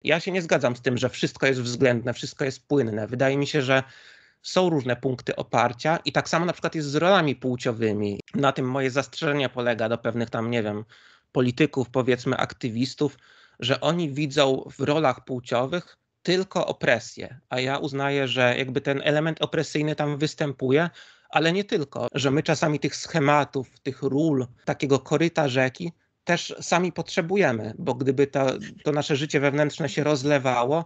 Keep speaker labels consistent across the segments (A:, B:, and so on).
A: Ja się nie zgadzam z tym, że wszystko jest względne, wszystko jest płynne. Wydaje mi się, że są różne punkty oparcia i tak samo na przykład jest z rolami płciowymi. Na tym moje zastrzeżenie polega do pewnych tam, nie wiem, polityków, powiedzmy aktywistów, że oni widzą w rolach płciowych tylko opresję, a ja uznaję, że jakby ten element opresyjny tam występuje, ale nie tylko, że my czasami tych schematów, tych ról, takiego koryta rzeki też sami potrzebujemy, bo gdyby to nasze życie wewnętrzne się rozlewało,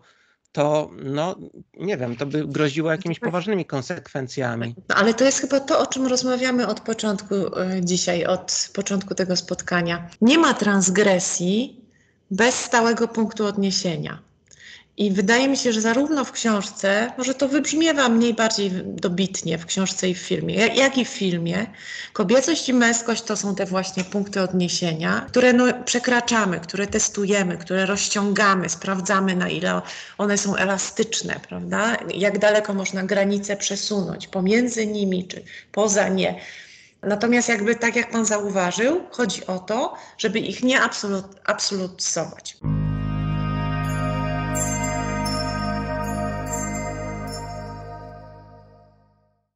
A: to no nie wiem, to by groziło jakimiś poważnymi konsekwencjami.
B: No, ale to jest chyba to, o czym rozmawiamy od początku dzisiaj, od początku tego spotkania. Nie ma transgresji bez stałego punktu odniesienia. I wydaje mi się, że zarówno w książce, może to wybrzmiewa mniej bardziej dobitnie w książce i w filmie, jak i w filmie, kobiecość i męskość to są te właśnie punkty odniesienia, które przekraczamy, które testujemy, które rozciągamy, sprawdzamy, na ile one są elastyczne, prawda? Jak daleko można granice przesunąć pomiędzy nimi czy poza nie. Natomiast jakby tak jak pan zauważył, chodzi o to, żeby ich nie absolutyzować.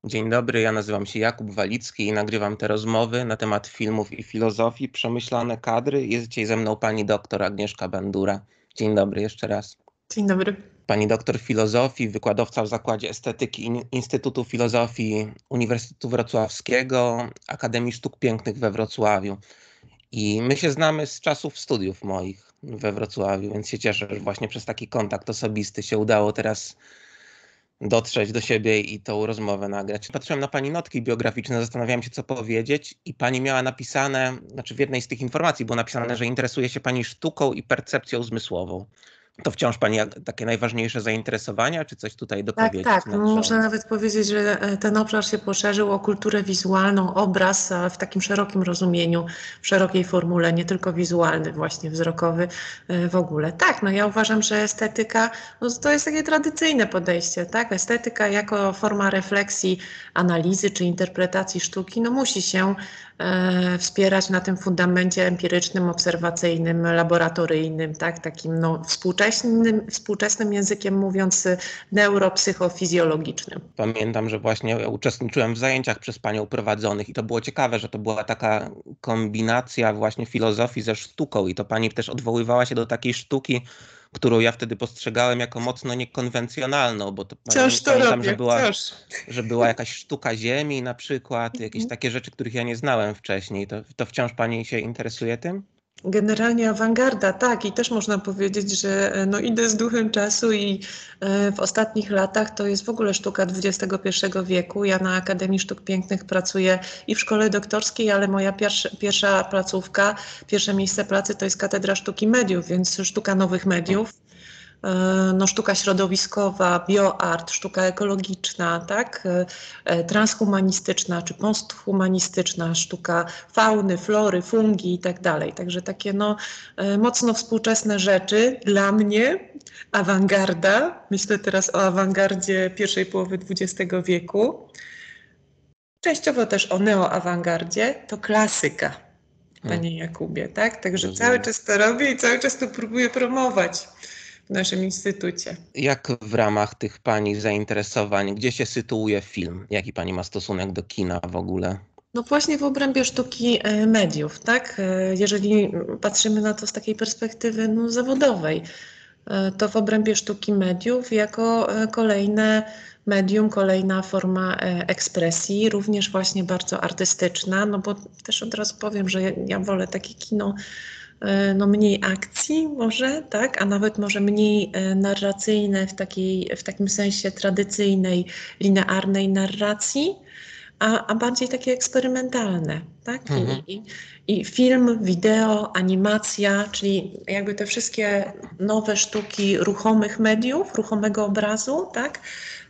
A: Dzień dobry, ja nazywam się Jakub Walicki i nagrywam te rozmowy na temat filmów i filozofii, przemyślane kadry. Jest dzisiaj ze mną pani doktor Agnieszka Bandura. Dzień dobry jeszcze raz.
B: Dzień dobry.
A: Pani doktor filozofii, wykładowca w Zakładzie Estetyki Instytutu Filozofii Uniwersytetu Wrocławskiego, Akademii Sztuk Pięknych we Wrocławiu. I my się znamy z czasów studiów moich we Wrocławiu, więc się cieszę, że właśnie przez taki kontakt osobisty się udało teraz dotrzeć do siebie i tą rozmowę nagrać. Patrzyłem na pani notki biograficzne, zastanawiałem się, co powiedzieć i pani miała napisane, znaczy w jednej z tych informacji było napisane, że interesuje się pani sztuką i percepcją zmysłową. To wciąż pani takie najważniejsze zainteresowania, czy coś tutaj dopowiedzieć?
B: Tak. Można nawet powiedzieć, że ten obszar się poszerzył o kulturę wizualną, obraz w takim szerokim rozumieniu, w szerokiej formule, nie tylko wizualny, właśnie wzrokowy w ogóle. Tak, no ja uważam, że estetyka, no to jest takie tradycyjne podejście, tak? Estetyka jako forma refleksji, analizy czy interpretacji sztuki, no musi się wspierać na tym fundamencie empirycznym, obserwacyjnym, laboratoryjnym, tak? Takim no, współczesnym językiem mówiąc neuropsychofizjologicznym.
A: Pamiętam, że właśnie ja uczestniczyłem w zajęciach przez panią prowadzonych i to było ciekawe, że to była taka kombinacja właśnie filozofii ze sztuką i to pani też odwoływała się do takiej sztuki, którą ja wtedy postrzegałem jako mocno niekonwencjonalną, bo to pamiętam, że była jakaś sztuka ziemi na przykład, jakieś takie rzeczy, których ja nie znałem wcześniej. To wciąż pani się interesuje tym?
B: Generalnie awangarda, tak, i też można powiedzieć, że no, idę z duchem czasu i w ostatnich latach to jest w ogóle sztuka XXI wieku. Ja na Akademii Sztuk Pięknych pracuję i w szkole doktorskiej, ale moja pierwsza placówka, pierwsze miejsce pracy to jest Katedra Sztuki Mediów, więc sztuka nowych mediów. No, sztuka środowiskowa, bioart, sztuka ekologiczna, tak? Transhumanistyczna czy posthumanistyczna, sztuka fauny, flory, fungi i tak dalej. Także takie no, mocno współczesne rzeczy. Dla mnie awangarda, myślę teraz o awangardzie pierwszej połowy XX wieku, częściowo też o neoawangardzie, to klasyka, panie Jakubie, tak? Także cały czas to robię i cały czas to próbuję promować w naszym instytucie.
A: Jak w ramach tych pani zainteresowań, gdzie się sytuuje film? Jaki pani ma stosunek do kina w ogóle?
B: No właśnie w obrębie sztuki mediów, tak? Jeżeli patrzymy na to z takiej perspektywy no, zawodowej, to w obrębie sztuki mediów jako kolejne medium, kolejna forma ekspresji, również właśnie bardzo artystyczna, no bo też od razu powiem, że ja wolę takie kino no mniej akcji może, tak, a nawet może mniej narracyjne w takim sensie tradycyjnej, linearnej narracji, a bardziej takie eksperymentalne, tak? I film, wideo, animacja, czyli jakby te wszystkie nowe sztuki ruchomych mediów, ruchomego obrazu, tak?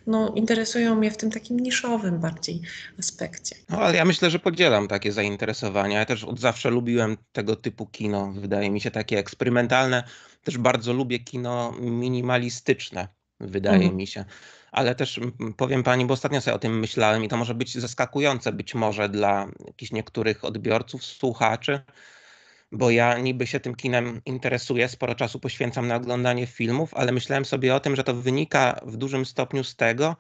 B: No, interesują mnie w tym takim niszowym bardziej aspekcie.
A: No, ale ja myślę, że podzielam takie zainteresowania. Ja też od zawsze lubiłem tego typu kino. Wydaje mi się takie eksperymentalne. Też bardzo lubię kino minimalistyczne, wydaje mi się. Ale też powiem pani, bo ostatnio sobie o tym myślałem i to może być zaskakujące być może dla jakichś niektórych odbiorców, słuchaczy, bo ja niby się tym kinem interesuję, sporo czasu poświęcam na oglądanie filmów, ale myślałem sobie o tym, że to wynika w dużym stopniu z tego,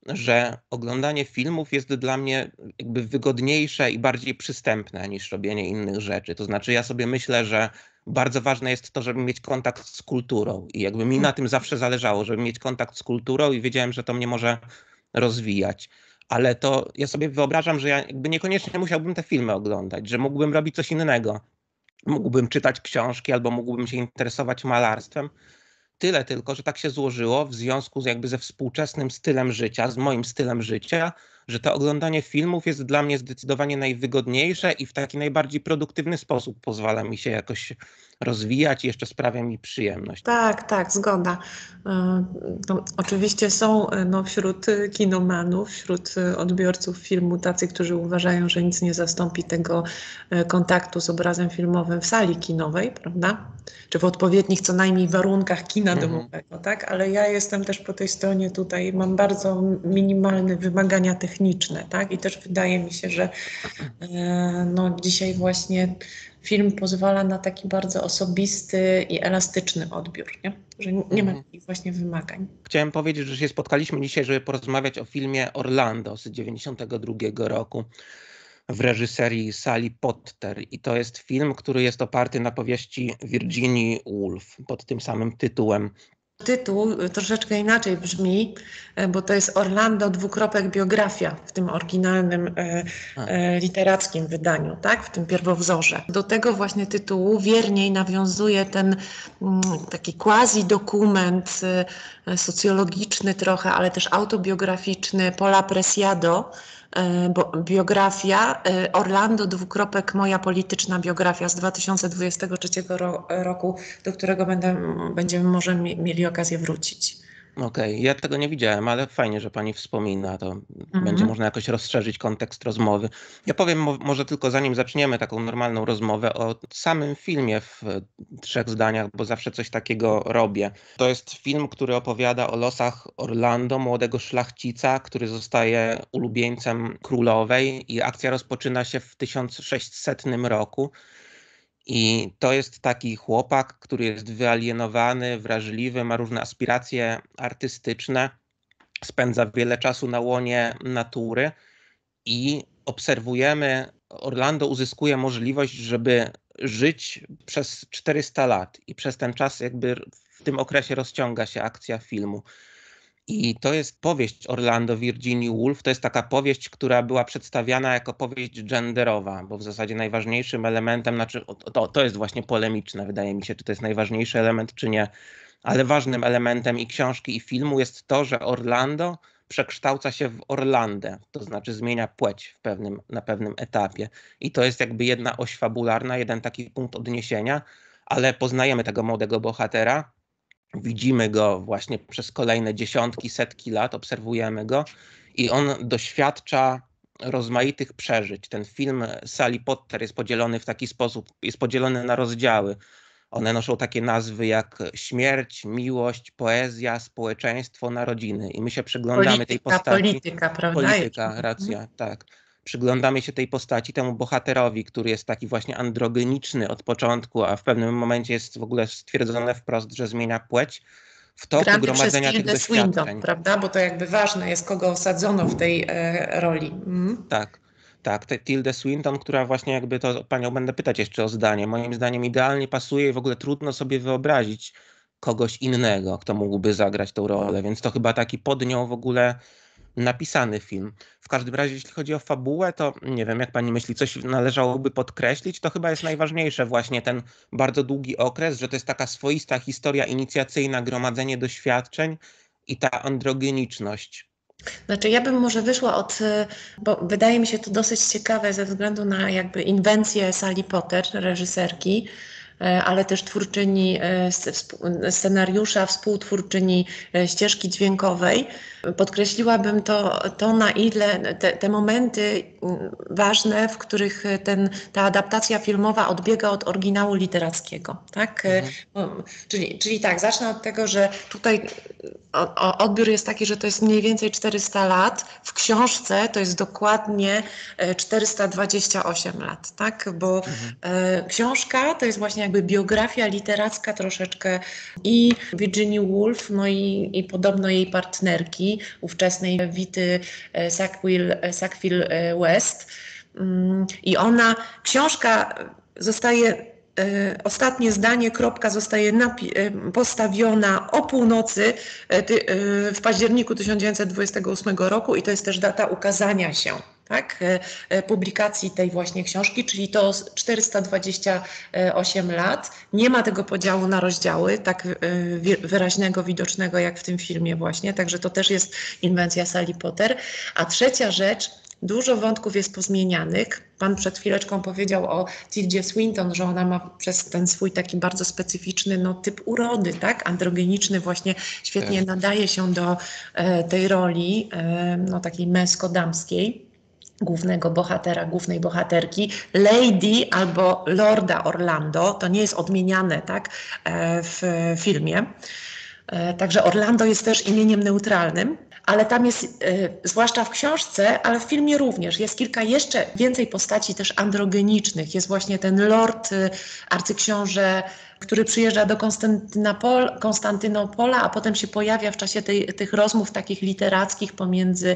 A: że oglądanie filmów jest dla mnie jakby wygodniejsze i bardziej przystępne niż robienie innych rzeczy. To znaczy ja sobie myślę, że bardzo ważne jest to, żeby mieć kontakt z kulturą i jakby mi na tym zawsze zależało, żeby mieć kontakt z kulturą i wiedziałem, że to mnie może rozwijać. Ale to ja sobie wyobrażam, że ja jakby niekoniecznie musiałbym te filmy oglądać, że mógłbym robić coś innego. Mógłbym czytać książki albo mógłbym się interesować malarstwem. Tyle tylko, że tak się złożyło w związku z jakby ze współczesnym stylem życia, z moim stylem życia, że to oglądanie filmów jest dla mnie zdecydowanie najwygodniejsze i w taki najbardziej produktywny sposób pozwala mi się jakoś rozwijać i jeszcze sprawia mi przyjemność.
B: Tak, tak, zgoda. No, oczywiście są wśród kinomanów, wśród odbiorców filmu tacy, którzy uważają, że nic nie zastąpi tego kontaktu z obrazem filmowym w sali kinowej, prawda? Czy w odpowiednich co najmniej warunkach kina domowego, tak? Ale ja jestem też po tej stronie tutaj, mam bardzo minimalne wymagania techniczne, tak? I też wydaje mi się, że dzisiaj właśnie film pozwala na taki bardzo osobisty i elastyczny odbiór, nie? Że nie ma takich właśnie wymagań.
A: Chciałem powiedzieć, że się spotkaliśmy dzisiaj, żeby porozmawiać o filmie Orlando z 1992 roku w reżyserii Sally Potter. I to jest film, który jest oparty na powieści Virginia Woolf pod tym samym tytułem.
B: Tytuł troszeczkę inaczej brzmi, bo to jest Orlando biografia w tym oryginalnym literackim wydaniu, tak? W tym pierwowzorze. Do tego właśnie tytułu wierniej nawiązuje ten taki quasi-dokument socjologiczny trochę, ale też autobiograficzny Paula Preciado, biografia Orlando Moja polityczna biografia z 2023 roku, do którego będziemy może mieli okazję wrócić.
A: Okej, ja tego nie widziałem, ale fajnie, że pani wspomina, to będzie można jakoś rozszerzyć kontekst rozmowy. Ja powiem może tylko zanim zaczniemy taką normalną rozmowę o samym filmie w 3 zdaniach, bo zawsze coś takiego robię. To jest film, który opowiada o losach Orlando, młodego szlachcica, który zostaje ulubieńcem królowej i akcja rozpoczyna się w 1600 roku. I to jest taki chłopak, który jest wyalienowany, wrażliwy, ma różne aspiracje artystyczne, spędza wiele czasu na łonie natury i obserwujemy, Orlando uzyskuje możliwość, żeby żyć przez 400 lat i przez ten czas jakby w tym okresie rozciąga się akcja filmu. I to jest powieść Orlando Virginia Woolf. To jest taka powieść, która była przedstawiana jako powieść genderowa, bo w zasadzie najważniejszym elementem, znaczy to jest właśnie polemiczne, wydaje mi się, czy to jest najważniejszy element, czy nie, ale ważnym elementem i książki, i filmu jest to, że Orlando przekształca się w Orlandę, to znaczy zmienia płeć na pewnym etapie. I to jest jakby jedna oś fabularna, jeden taki punkt odniesienia, ale poznajemy tego młodego bohatera. Widzimy go właśnie przez kolejne dziesiątki, setki lat, obserwujemy go i on doświadcza rozmaitych przeżyć. Ten film Sally Potter jest podzielony w taki sposób, jest podzielony na rozdziały. One noszą takie nazwy jak śmierć, miłość, poezja, społeczeństwo, narodziny. I my się przyglądamy tej postaci.
B: Polityka, prawda?
A: Polityka, racja, tak. Przyglądamy się tej postaci, temu bohaterowi, który jest taki właśnie androgeniczny od początku, a w pewnym momencie jest w ogóle stwierdzone wprost, że zmienia płeć w toku gromadzenia tych doświadczeń.
B: Swindon, prawda? Bo to jakby ważne jest, kogo osadzono w tej roli.
A: Tak, Tilda Swinton, która właśnie jakby to panią będę pytać jeszcze o zdanie. Moim zdaniem idealnie pasuje i w ogóle trudno sobie wyobrazić kogoś innego, kto mógłby zagrać tą rolę, więc to chyba taki pod nią w ogóle napisany film. W każdym razie, jeśli chodzi o fabułę, to nie wiem, jak pani myśli, coś należałoby podkreślić, to chyba jest najważniejsze właśnie ten bardzo długi okres, że to jest taka swoista historia inicjacyjna, gromadzenie doświadczeń i ta androgeniczność.
B: Znaczy ja bym może wyszła bo wydaje mi się to dosyć ciekawe ze względu na jakby inwencję Sally Potter, reżyserki, ale też twórczyni scenariusza, współtwórczyni ścieżki dźwiękowej. Podkreśliłabym to na ile te momenty ważne, w których ta adaptacja filmowa odbiega od oryginału literackiego. Tak? Czyli tak, zacznę od tego, że tutaj Odbiór jest taki, że to jest mniej więcej 400 lat. W książce to jest dokładnie 428 lat, tak? Bo książka to jest właśnie jakby biografia literacka troszeczkę i Virginia Woolf, no i podobno jej partnerki, ówczesnej Wity Sackville West. I książka zostaje, ostatnie zdanie, kropka zostaje postawiona o północy w październiku 1928 roku i to jest też data ukazania się, tak, publikacji tej właśnie książki, czyli to 428 lat. Nie ma tego podziału na rozdziały, tak wyraźnego, widocznego jak w tym filmie właśnie, także to też jest inwencja Sally Potter. A trzecia rzecz, dużo wątków jest pozmienianych. Pan przed chwileczką powiedział o Tildzie Swinton, że ona ma przez ten swój taki bardzo specyficzny typ urody, tak? Androgeniczny, właśnie świetnie nadaje się do tej roli takiej męsko-damskiej głównego bohatera, głównej bohaterki, Lady albo Lorda Orlando. To nie jest odmieniane, tak, w filmie. Także Orlando jest też imieniem neutralnym, ale tam jest, zwłaszcza w książce, ale w filmie również, jest kilka jeszcze więcej postaci też androgenicznych. Jest właśnie ten lord, arcyksiąże, który przyjeżdża do Konstantynopola, a potem się pojawia w czasie tych rozmów takich literackich pomiędzy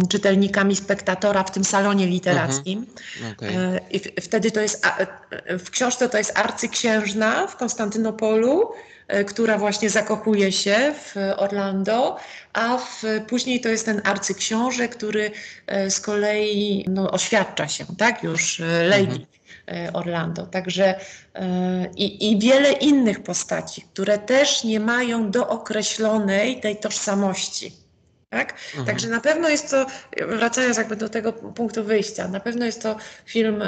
B: czytelnikami Spektatora w tym salonie literackim.
A: Okay.
B: I wtedy to jest, w książce to jest arcyksiężna w Konstantynopolu, która właśnie zakochuje się w Orlando, a później to jest ten arcyksiąże, który z kolei oświadcza się, tak, już Lady Orlando. Także i wiele innych postaci, które też nie mają dookreślonej tej tożsamości. Tak? Także na pewno jest to, wracając jakby do tego punktu wyjścia, na pewno jest to film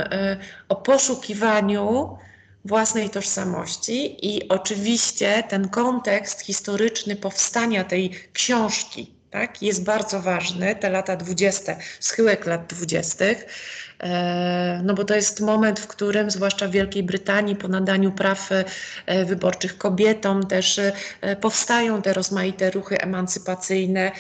B: o poszukiwaniu własnej tożsamości i oczywiście ten kontekst historyczny powstania tej książki, tak, jest bardzo ważny, te lata 20., schyłek lat 20., bo to jest moment, w którym zwłaszcza w Wielkiej Brytanii po nadaniu praw wyborczych kobietom też powstają te rozmaite ruchy emancypacyjne.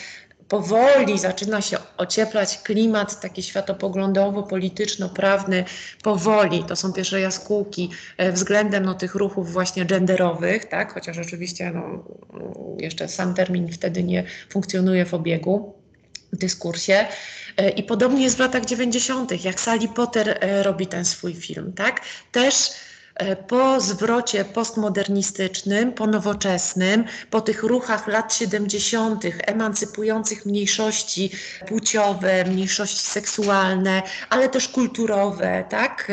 B: Powoli zaczyna się ocieplać klimat taki światopoglądowo-polityczno-prawny, powoli, to są pierwsze jaskółki względem tych ruchów właśnie genderowych, tak? Chociaż oczywiście jeszcze sam termin wtedy nie funkcjonuje w obiegu, w dyskursie. I podobnie jest w latach 90., jak Sally Potter robi ten swój film, tak? Też po zwrocie postmodernistycznym, po nowoczesnym, po tych ruchach lat 70., emancypujących mniejszości płciowe, mniejszości seksualne, ale też kulturowe, tak,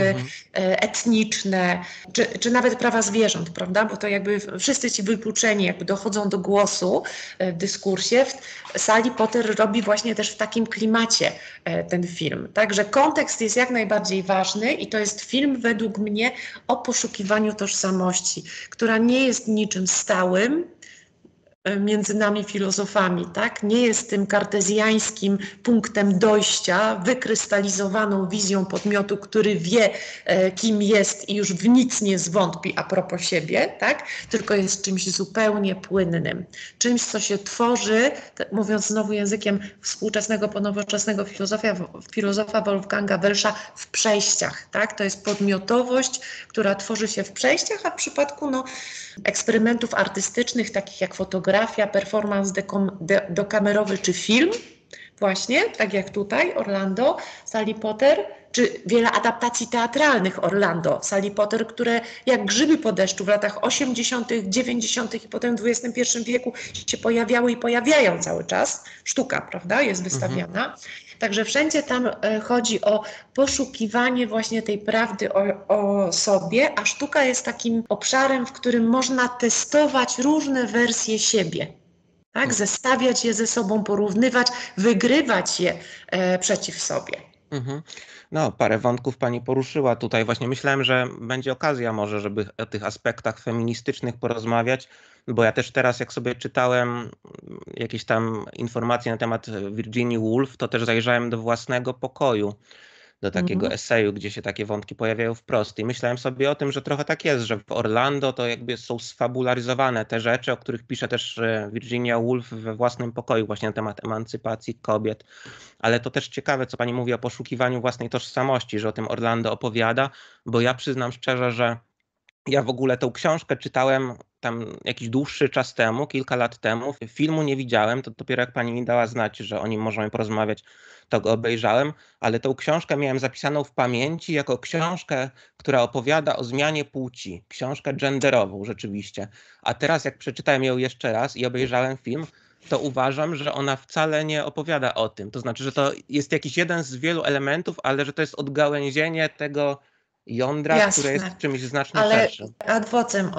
B: etniczne, czy nawet prawa zwierząt, prawda, bo to jakby wszyscy ci wykluczeni jakby dochodzą do głosu w dyskursie. Sally Potter robi właśnie też w takim klimacie ten film. Także kontekst jest jak najbardziej ważny i to jest film według mnie o poszukiwaniu tożsamości, która nie jest niczym stałym między nami filozofami, tak? Nie jest tym kartezjańskim punktem dojścia, wykrystalizowaną wizją podmiotu, który wie, kim jest i już w nic nie zwątpi a propos siebie, tak? Tylko jest czymś zupełnie płynnym. Czymś, co się tworzy, mówiąc znowu językiem współczesnego, ponowoczesnego filozofa Wolfganga Welscha, w przejściach, tak? To jest podmiotowość, która tworzy się w przejściach, a w przypadku eksperymentów artystycznych, takich jak fotografia, performance dokamerowy czy film, właśnie, tak jak tutaj, Orlando, Sally Potter, czy wiele adaptacji teatralnych Orlando, Sally Potter, które jak grzyby po deszczu w latach 80., 90. i potem w XXI wieku się pojawiały i pojawiają cały czas. Sztuka, prawda, jest wystawiana. Także wszędzie tam chodzi o poszukiwanie właśnie tej prawdy o sobie, a sztuka jest takim obszarem, w którym można testować różne wersje siebie. Tak? Zestawiać je ze sobą, porównywać, wygrywać je przeciw sobie.
A: No, parę wątków pani poruszyła tutaj. Właśnie myślałem, że będzie okazja może, żeby o tych aspektach feministycznych porozmawiać, bo ja też teraz, jak sobie czytałem jakieś tam informacje na temat Virginia Woolf, to też zajrzałem do Własnego pokoju. do takiego eseju, gdzie się takie wątki pojawiają wprost. I myślałem sobie o tym, że trochę tak jest, że w Orlando to jakby są sfabularyzowane te rzeczy, o których pisze też Virginia Woolf we Własnym pokoju, właśnie na temat emancypacji kobiet. Ale to też ciekawe, co pani mówi o poszukiwaniu własnej tożsamości, że o tym Orlando opowiada, bo ja przyznam szczerze, że ja w ogóle tą książkę czytałem tam jakiś dłuższy czas temu, kilka lat temu. Filmu nie widziałem, to dopiero jak pani mi dała znać, że o nim możemy porozmawiać, to go obejrzałem, ale tą książkę miałem zapisaną w pamięci jako książkę, która opowiada o zmianie płci. Książkę genderową rzeczywiście. A teraz jak przeczytałem ją jeszcze raz i obejrzałem film, to uważam, że ona wcale nie opowiada o tym. To znaczy, że to jest jakiś jeden z wielu elementów, ale że to jest odgałęzienie tego jądra, które jest
B: Jasne,
A: czymś znacznie
B: ale
A: szerszym.
B: ad vocem,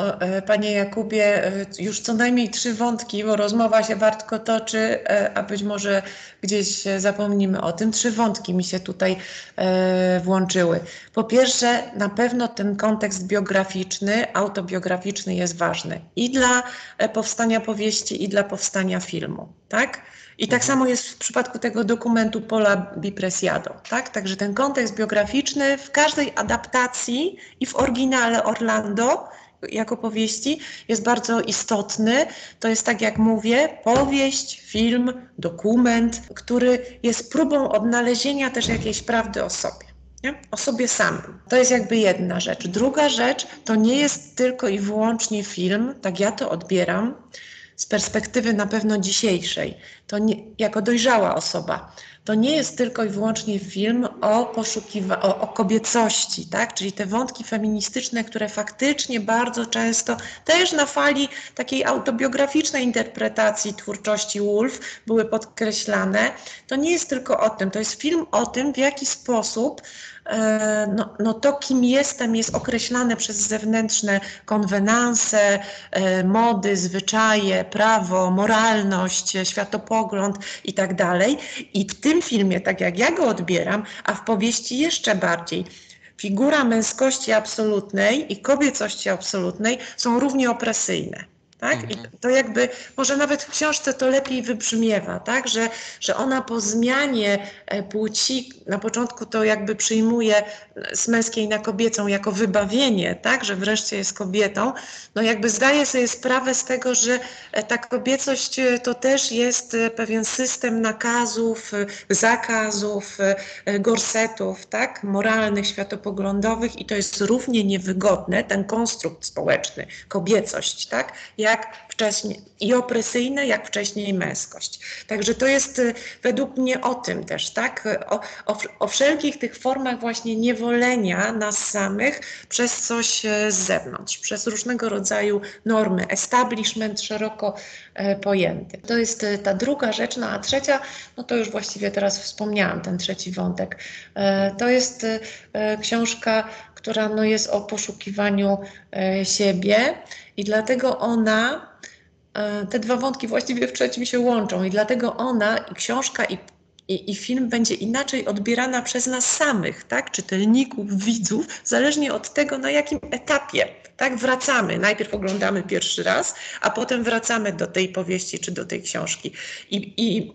B: panie Jakubie, już co najmniej 3 wątki, bo rozmowa się wartko toczy, a być może gdzieś zapomnimy o tym. 3 wątki mi się tutaj włączyły. Po pierwsze, na pewno ten kontekst biograficzny, autobiograficzny jest ważny i dla powstania powieści, i dla powstania filmu, tak? I tak samo jest w przypadku tego dokumentu Paula Di Preciado, tak? Także ten kontekst biograficzny w każdej adaptacji i w oryginale Orlando jako powieści jest bardzo istotny. To jest, tak jak mówię, powieść, film, dokument, który jest próbą odnalezienia też jakiejś prawdy o sobie. Nie? O sobie samym. To jest jakby jedna rzecz. Druga rzecz to nie jest tylko i wyłącznie film, tak ja to odbieram, z perspektywy na pewno dzisiejszej, to nie, jako dojrzała osoba, to nie jest tylko i wyłącznie film o kobiecości, tak? Czyli te wątki feministyczne, które faktycznie bardzo często też na fali takiej autobiograficznej interpretacji twórczości Woolf były podkreślane. To nie jest tylko o tym, to jest film o tym, w jaki sposób to, kim jestem, jest określane przez zewnętrzne konwenanse, mody, zwyczaje, prawo, moralność, światopogląd i tak dalej. I w tym filmie, tak jak ja go odbieram, a w powieści jeszcze bardziej, figura męskości absolutnej i kobiecości absolutnej są równie opresyjne. Tak? I to jakby, może nawet w książce to lepiej wybrzmiewa, tak? Że ona po zmianie płci, na początku to jakby przyjmuje z męskiej na kobiecą jako wybawienie, tak? Że wreszcie jest kobietą, no jakby zdaje sobie sprawę z tego, że ta kobiecość to też jest pewien system nakazów, zakazów, gorsetów, tak? Moralnych, światopoglądowych i to jest równie niewygodne, ten konstrukt społeczny, kobiecość, tak? Jak wcześniej i opresyjne, jak wcześniej męskość. Także to jest według mnie o tym też, tak? O wszelkich tych formach właśnie niewolenia nas samych przez coś z zewnątrz, przez różnego rodzaju normy, establishment szeroko pojęty. To jest ta druga rzecz, no a trzecia, no to już właściwie teraz wspomniałam, ten trzeci wątek. To jest książka, która no jest o poszukiwaniu siebie i dlatego ona, te 2 wątki właściwie w trzecim się łączą i dlatego ona, i książka, i film będzie inaczej odbierana przez nas samych, tak? Czytelników, widzów, zależnie od tego, na jakim etapie, tak? Wracamy. Najpierw oglądamy pierwszy raz, a potem wracamy do tej powieści czy do tej książki. I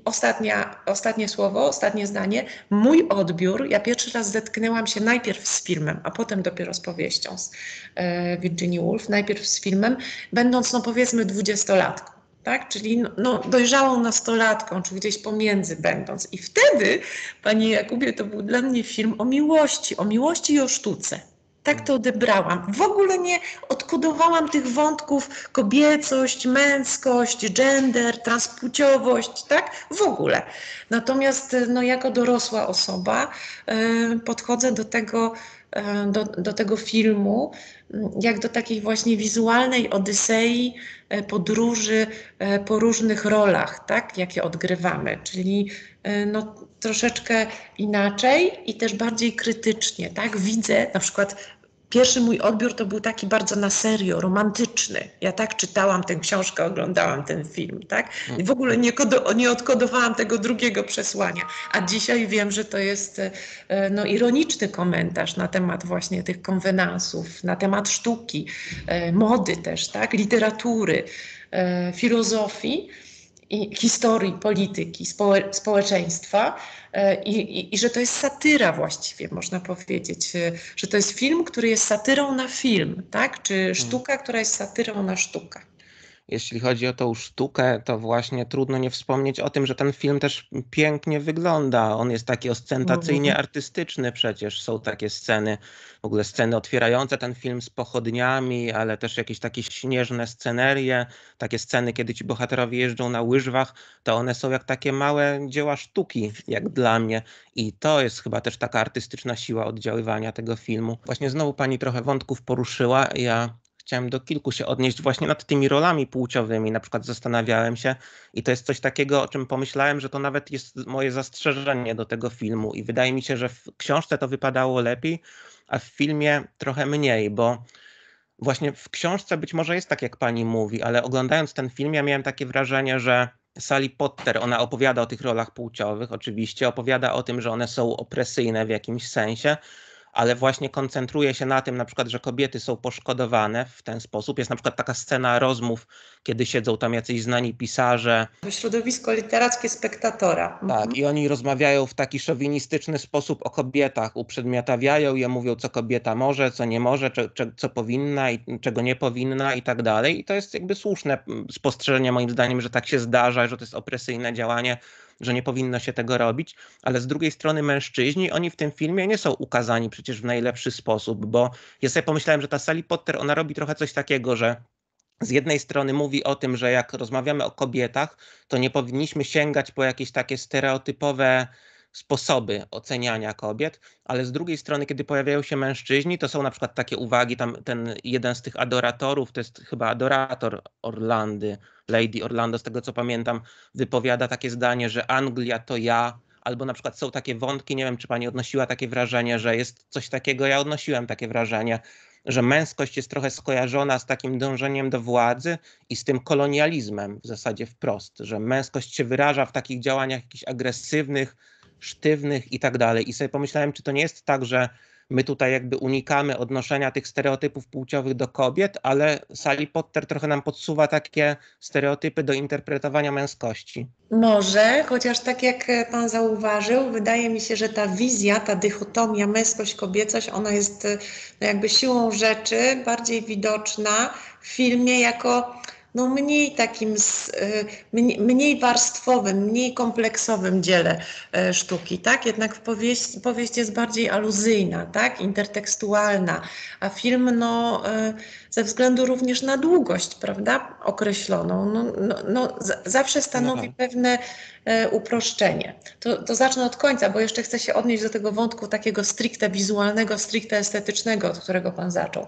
B: ostatnie słowo, ostatnie zdanie. Mój odbiór, ja pierwszy raz zetknęłam się najpierw z filmem, a potem dopiero z powieścią z Virginia Woolf, najpierw z filmem, będąc, no powiedzmy, 20-latką. Tak? Czyli dojrzałą nastolatką, czy gdzieś pomiędzy będąc. I wtedy, panie Jakubie, to był dla mnie film o miłości i o sztuce. Tak to odebrałam. W ogóle nie odkodowałam tych wątków kobiecość, męskość, gender, transpłciowość, tak? W ogóle. Natomiast jako dorosła osoba podchodzę do tego filmu jak do takiej właśnie wizualnej odysei podróży po różnych rolach, tak, jakie odgrywamy, czyli troszeczkę inaczej i też bardziej krytycznie, tak, widzę na przykład. Pierwszy mój odbiór to był taki bardzo na serio, romantyczny. Ja tak czytałam tę książkę, oglądałam ten film, tak? I w ogóle nie odkodowałam tego drugiego przesłania. A dzisiaj wiem, że to jest ironiczny komentarz na temat właśnie tych konwenansów, na temat sztuki, mody też, tak? Literatury, filozofii. i historii, polityki, społeczeństwa i że to jest satyra właściwie, można powiedzieć, że to jest film, który jest satyrą na film, tak? Czy sztuka, która jest satyrą na sztukę.
A: Jeśli chodzi o tą sztukę, to właśnie trudno nie wspomnieć o tym, że ten film też pięknie wygląda. On jest taki ostentacyjnie artystyczny przecież. Są takie sceny, w ogóle sceny otwierające ten film z pochodniami, ale też jakieś takie śnieżne scenerie, takie sceny, kiedy ci bohaterowie jeżdżą na łyżwach, to one są jak takie małe dzieła sztuki, jak dla mnie. I to jest chyba też taka artystyczna siła oddziaływania tego filmu. Właśnie znowu pani trochę wątków poruszyła. Ja chciałem do kilku się odnieść właśnie nad tymi rolami płciowymi. Na przykład zastanawiałem się i to jest coś takiego, o czym pomyślałem, że to nawet jest moje zastrzeżenie do tego filmu i wydaje mi się, że w książce to wypadało lepiej, a w filmie trochę mniej, bo właśnie w książce być może jest tak, jak pani mówi, ale oglądając ten film ja miałem takie wrażenie, że Sally Potter, ona opowiada o tych rolach płciowych, oczywiście, opowiada o tym, że one są opresyjne w jakimś sensie, ale właśnie koncentruje się na tym, na przykład, że kobiety są poszkodowane w ten sposób. Jest na przykład taka scena rozmów, kiedy siedzą tam jacyś znani pisarze.
B: Środowisko literackie Spektatora.
A: Tak, i oni rozmawiają w taki szowinistyczny sposób o kobietach, uprzedmiotawiają je, mówią, co kobieta może, co nie może, co powinna i czego nie powinna i tak dalej. I to jest jakby słuszne spostrzeżenie moim zdaniem, że tak się zdarza, że to jest opresyjne działanie, że nie powinno się tego robić, ale z drugiej strony mężczyźni, oni w tym filmie nie są ukazani przecież w najlepszy sposób, bo ja sobie pomyślałem, że ta Sally Potter, ona robi trochę coś takiego, że z jednej strony mówi o tym, że jak rozmawiamy o kobietach, to nie powinniśmy sięgać po jakieś takie stereotypowe sposoby oceniania kobiet, ale z drugiej strony, kiedy pojawiają się mężczyźni, to są na przykład takie uwagi, tam ten jeden z tych adoratorów, to jest chyba adorator Orlandy, Lady Orlando, z tego co pamiętam, wypowiada takie zdanie, że Anglia to ja, albo na przykład są takie wątki, nie wiem, czy pani odnosiła takie wrażenie, że jest coś takiego, ja odnosiłem takie wrażenie, że męskość jest trochę skojarzona z takim dążeniem do władzy i z tym kolonializmem w zasadzie wprost, że męskość się wyraża w takich działaniach jakichś agresywnych, sztywnych i tak dalej. I sobie pomyślałem, czy to nie jest tak, że my tutaj jakby unikamy odnoszenia tych stereotypów płciowych do kobiet, ale Sally Potter trochę nam podsuwa takie stereotypy do interpretowania męskości.
B: Może, chociaż tak jak pan zauważył, wydaje mi się, że ta wizja, ta dychotomia męskość-kobiecość, ona jest no jakby siłą rzeczy bardziej widoczna w filmie jako no mniej takim, mniej warstwowym, mniej kompleksowym dziele sztuki, tak? Jednak powieść jest bardziej aluzyjna, tak? Intertekstualna, a film no ze względu również na długość, prawda? Określoną, zawsze stanowi pewne uproszczenie. To zacznę od końca, bo jeszcze chcę się odnieść do tego wątku takiego stricte wizualnego, stricte estetycznego, od którego pan zaczął.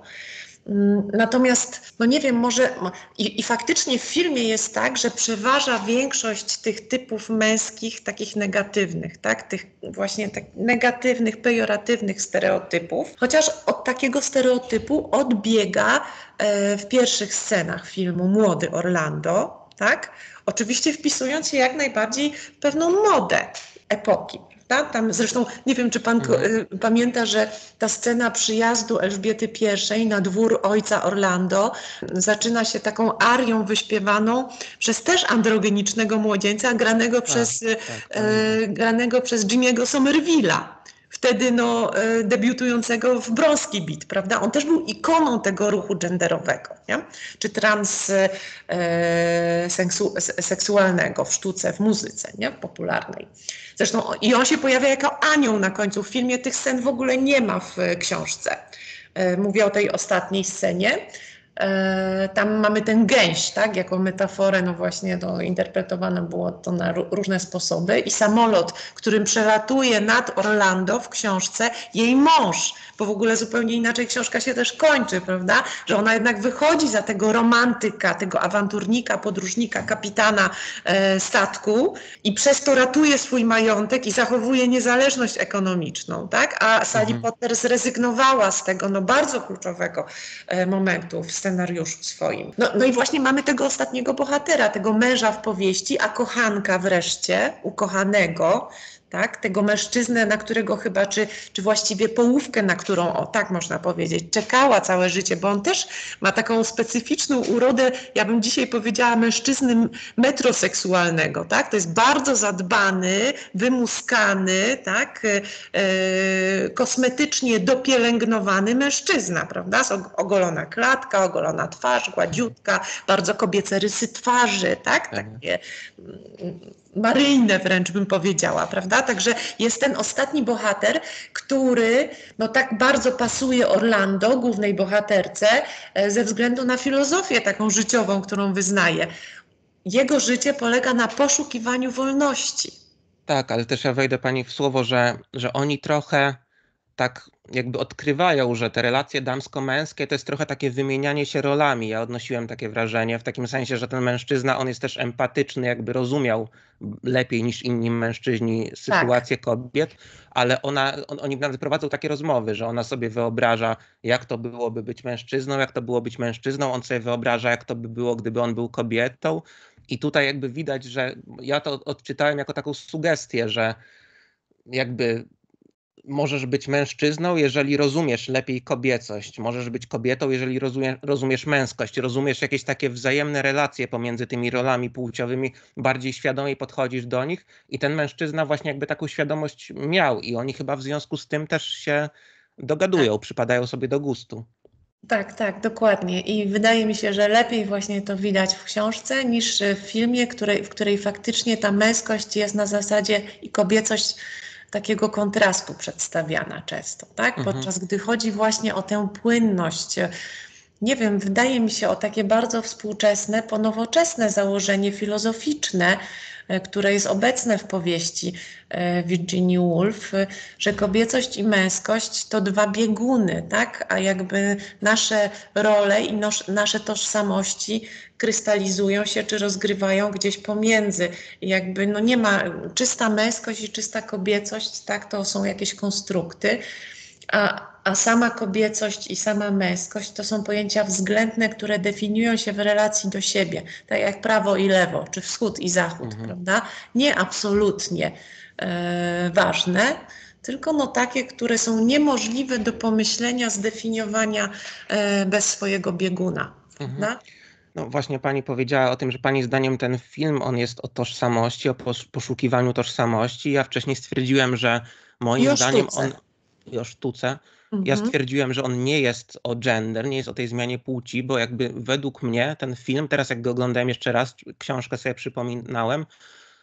B: Natomiast, no nie wiem, może i faktycznie w filmie jest tak, że przeważa większość tych typów męskich, takich negatywnych, tak? Tych właśnie tak negatywnych, pejoratywnych stereotypów, chociaż od takiego stereotypu odbiega w pierwszych scenach filmu młody Orlando, tak? Oczywiście wpisując się jak najbardziej w pewną modę epoki. Tam zresztą nie wiem, czy pan pamięta, że ta scena przyjazdu Elżbiety I na dwór ojca Orlando zaczyna się taką arią wyśpiewaną przez też androgenicznego młodzieńca, granego przez Jimmy'ego Somerville'a. Wtedy debiutującego w Bronski Beat, prawda? On też był ikoną tego ruchu genderowego, nie? Czy transseksualnego w sztuce, w muzyce, nie? Popularnej. Zresztą i on się pojawia jako anioł na końcu. W filmie tych scen w ogóle nie ma w książce. Mówię o tej ostatniej scenie. Tam mamy ten gęś, tak, jako metaforę, no właśnie interpretowane było to na różne sposoby i samolot, którym przelatuje nad Orlando w książce jej mąż, bo w ogóle zupełnie inaczej książka się też kończy, prawda, że ona jednak wychodzi za tego romantyka, tego awanturnika, podróżnika, kapitana statku i przez to ratuje swój majątek i zachowuje niezależność ekonomiczną, tak, a Sally Potter zrezygnowała z tego bardzo kluczowego momentu w scenariuszu swoim. No i właśnie mamy tego ostatniego bohatera, tego męża w powieści, a kochanka wreszcie, ukochanego, tak? Tego mężczyznę, na którego chyba, czy właściwie połówkę, na którą, o tak można powiedzieć, czekała całe życie, bo on też ma taką specyficzną urodę, ja bym dzisiaj powiedziała mężczyzny metroseksualnego, tak? To jest bardzo zadbany, wymuskany, tak? Kosmetycznie dopielęgnowany mężczyzna, prawda? Ogolona klatka, ogolona twarz, gładziutka, bardzo kobiece rysy twarzy, tak? Takie maryjne wręcz bym powiedziała, prawda? Także jest ten ostatni bohater, który no tak bardzo pasuje Orlando, głównej bohaterce, ze względu na filozofię taką życiową, którą wyznaje. Jego życie polega na poszukiwaniu wolności.
A: Tak, ale też ja wejdę pani w słowo, że oni trochę tak jakby odkrywają, że te relacje damsko-męskie to jest trochę takie wymienianie się rolami. Ja odnosiłem takie wrażenie w takim sensie, że ten mężczyzna, on jest też empatyczny, jakby rozumiał lepiej niż inni mężczyźni sytuację kobiet, ale oni nawet prowadzą takie rozmowy, że ona sobie wyobraża, jak to byłoby być mężczyzną, jak to było być mężczyzną, on sobie wyobraża, jak to by było, gdyby on był kobietą. I tutaj jakby widać, że ja to odczytałem jako taką sugestię, że jakby możesz być mężczyzną, jeżeli rozumiesz lepiej kobiecość. Możesz być kobietą, jeżeli rozumiesz męskość. Rozumiesz jakieś takie wzajemne relacje pomiędzy tymi rolami płciowymi. Bardziej świadomie podchodzisz do nich. I ten mężczyzna właśnie jakby taką świadomość miał. I oni chyba w związku z tym też się dogadują, przypadają sobie do gustu.
B: Tak, tak, dokładnie. I wydaje mi się, że lepiej właśnie to widać w książce niż w filmie, w której faktycznie ta męskość jest na zasadzie i kobiecość takiego kontrastu przedstawiana często, tak? Podczas gdy chodzi właśnie o tę płynność. Nie wiem, wydaje mi się o takie bardzo współczesne, ponowoczesne założenie filozoficzne, które jest obecne w powieści Virginia Woolf, że kobiecość i męskość to dwa bieguny, tak? A jakby nasze role i nasze tożsamości krystalizują się czy rozgrywają gdzieś pomiędzy. I jakby no nie ma czysta męskość i czysta kobiecość, tak? To są jakieś konstrukty. A sama kobiecość i sama męskość to są pojęcia względne, które definiują się w relacji do siebie, tak jak prawo i lewo, czy wschód i zachód, prawda? Nie absolutnie ważne, tylko no takie, które są niemożliwe do pomyślenia, zdefiniowania bez swojego bieguna. Prawda?
A: No właśnie pani powiedziała o tym, że pani zdaniem ten film, on jest o tożsamości, o poszukiwaniu tożsamości. Ja wcześniej stwierdziłem, że moim zdaniem on... I o sztuce. Ja stwierdziłem, że on nie jest o gender, nie jest o tej zmianie płci, bo jakby według mnie ten film, teraz jak go oglądałem jeszcze raz, książkę sobie przypominałem,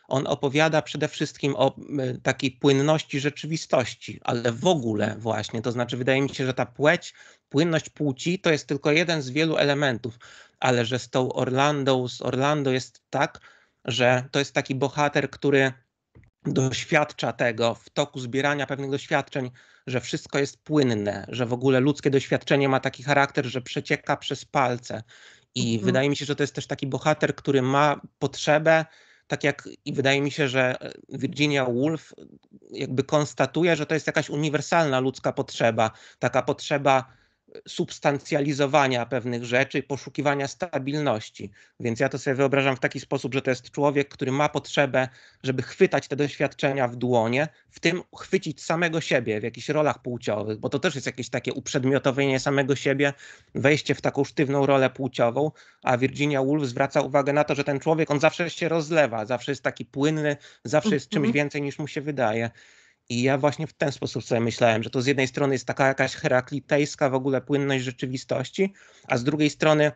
A: on opowiada przede wszystkim o takiej płynności rzeczywistości, ale w ogóle właśnie, to znaczy wydaje mi się, że ta płynność płci to jest tylko jeden z wielu elementów, ale że z Orlando jest tak, że to jest taki bohater, który doświadcza tego w toku zbierania pewnych doświadczeń, że wszystko jest płynne, że w ogóle ludzkie doświadczenie ma taki charakter, że przecieka przez palce. I wydaje mi się, że to jest też taki bohater, który ma potrzebę, tak jak i wydaje mi się, że Virginia Woolf jakby konstatuje, że to jest jakaś uniwersalna ludzka potrzeba, taka potrzeba substancjalizowania pewnych rzeczy, poszukiwania stabilności. Więc ja to sobie wyobrażam w taki sposób, że to jest człowiek, który ma potrzebę, żeby chwytać te doświadczenia w dłonie, w tym chwycić samego siebie w jakichś rolach płciowych, bo to też jest jakieś takie uprzedmiotowienie samego siebie, wejście w taką sztywną rolę płciową, a Virginia Woolf zwraca uwagę na to, że ten człowiek, on zawsze się rozlewa, zawsze jest taki płynny, zawsze jest czymś więcej niż mu się wydaje. I ja właśnie w ten sposób sobie myślałem, że to z jednej strony jest taka jakaś heraklitejska w ogóle płynność rzeczywistości, a z drugiej strony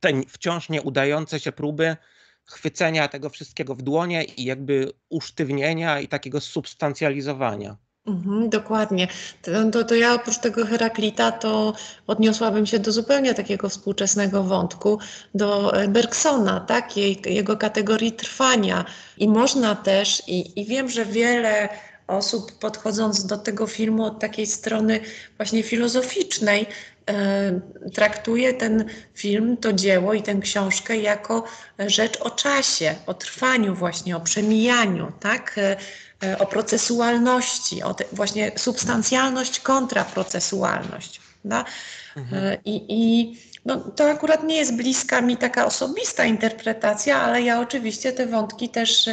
A: te wciąż nieudające się próby chwycenia tego wszystkiego w dłonie i jakby usztywnienia i takiego substancjalizowania.
B: Dokładnie. To ja oprócz tego Heraklita to odniosłabym się do zupełnie takiego współczesnego wątku, do Bergsona, tak? Jego kategorii trwania. I można też, i wiem, że wiele osób podchodząc do tego filmu od takiej strony właśnie filozoficznej, traktuje ten film, to dzieło i tę książkę jako rzecz o czasie, o trwaniu właśnie, o przemijaniu, tak? O procesualności, właśnie substancjalność kontra procesualność. No, to akurat nie jest bliska mi taka osobista interpretacja, ale ja oczywiście te wątki też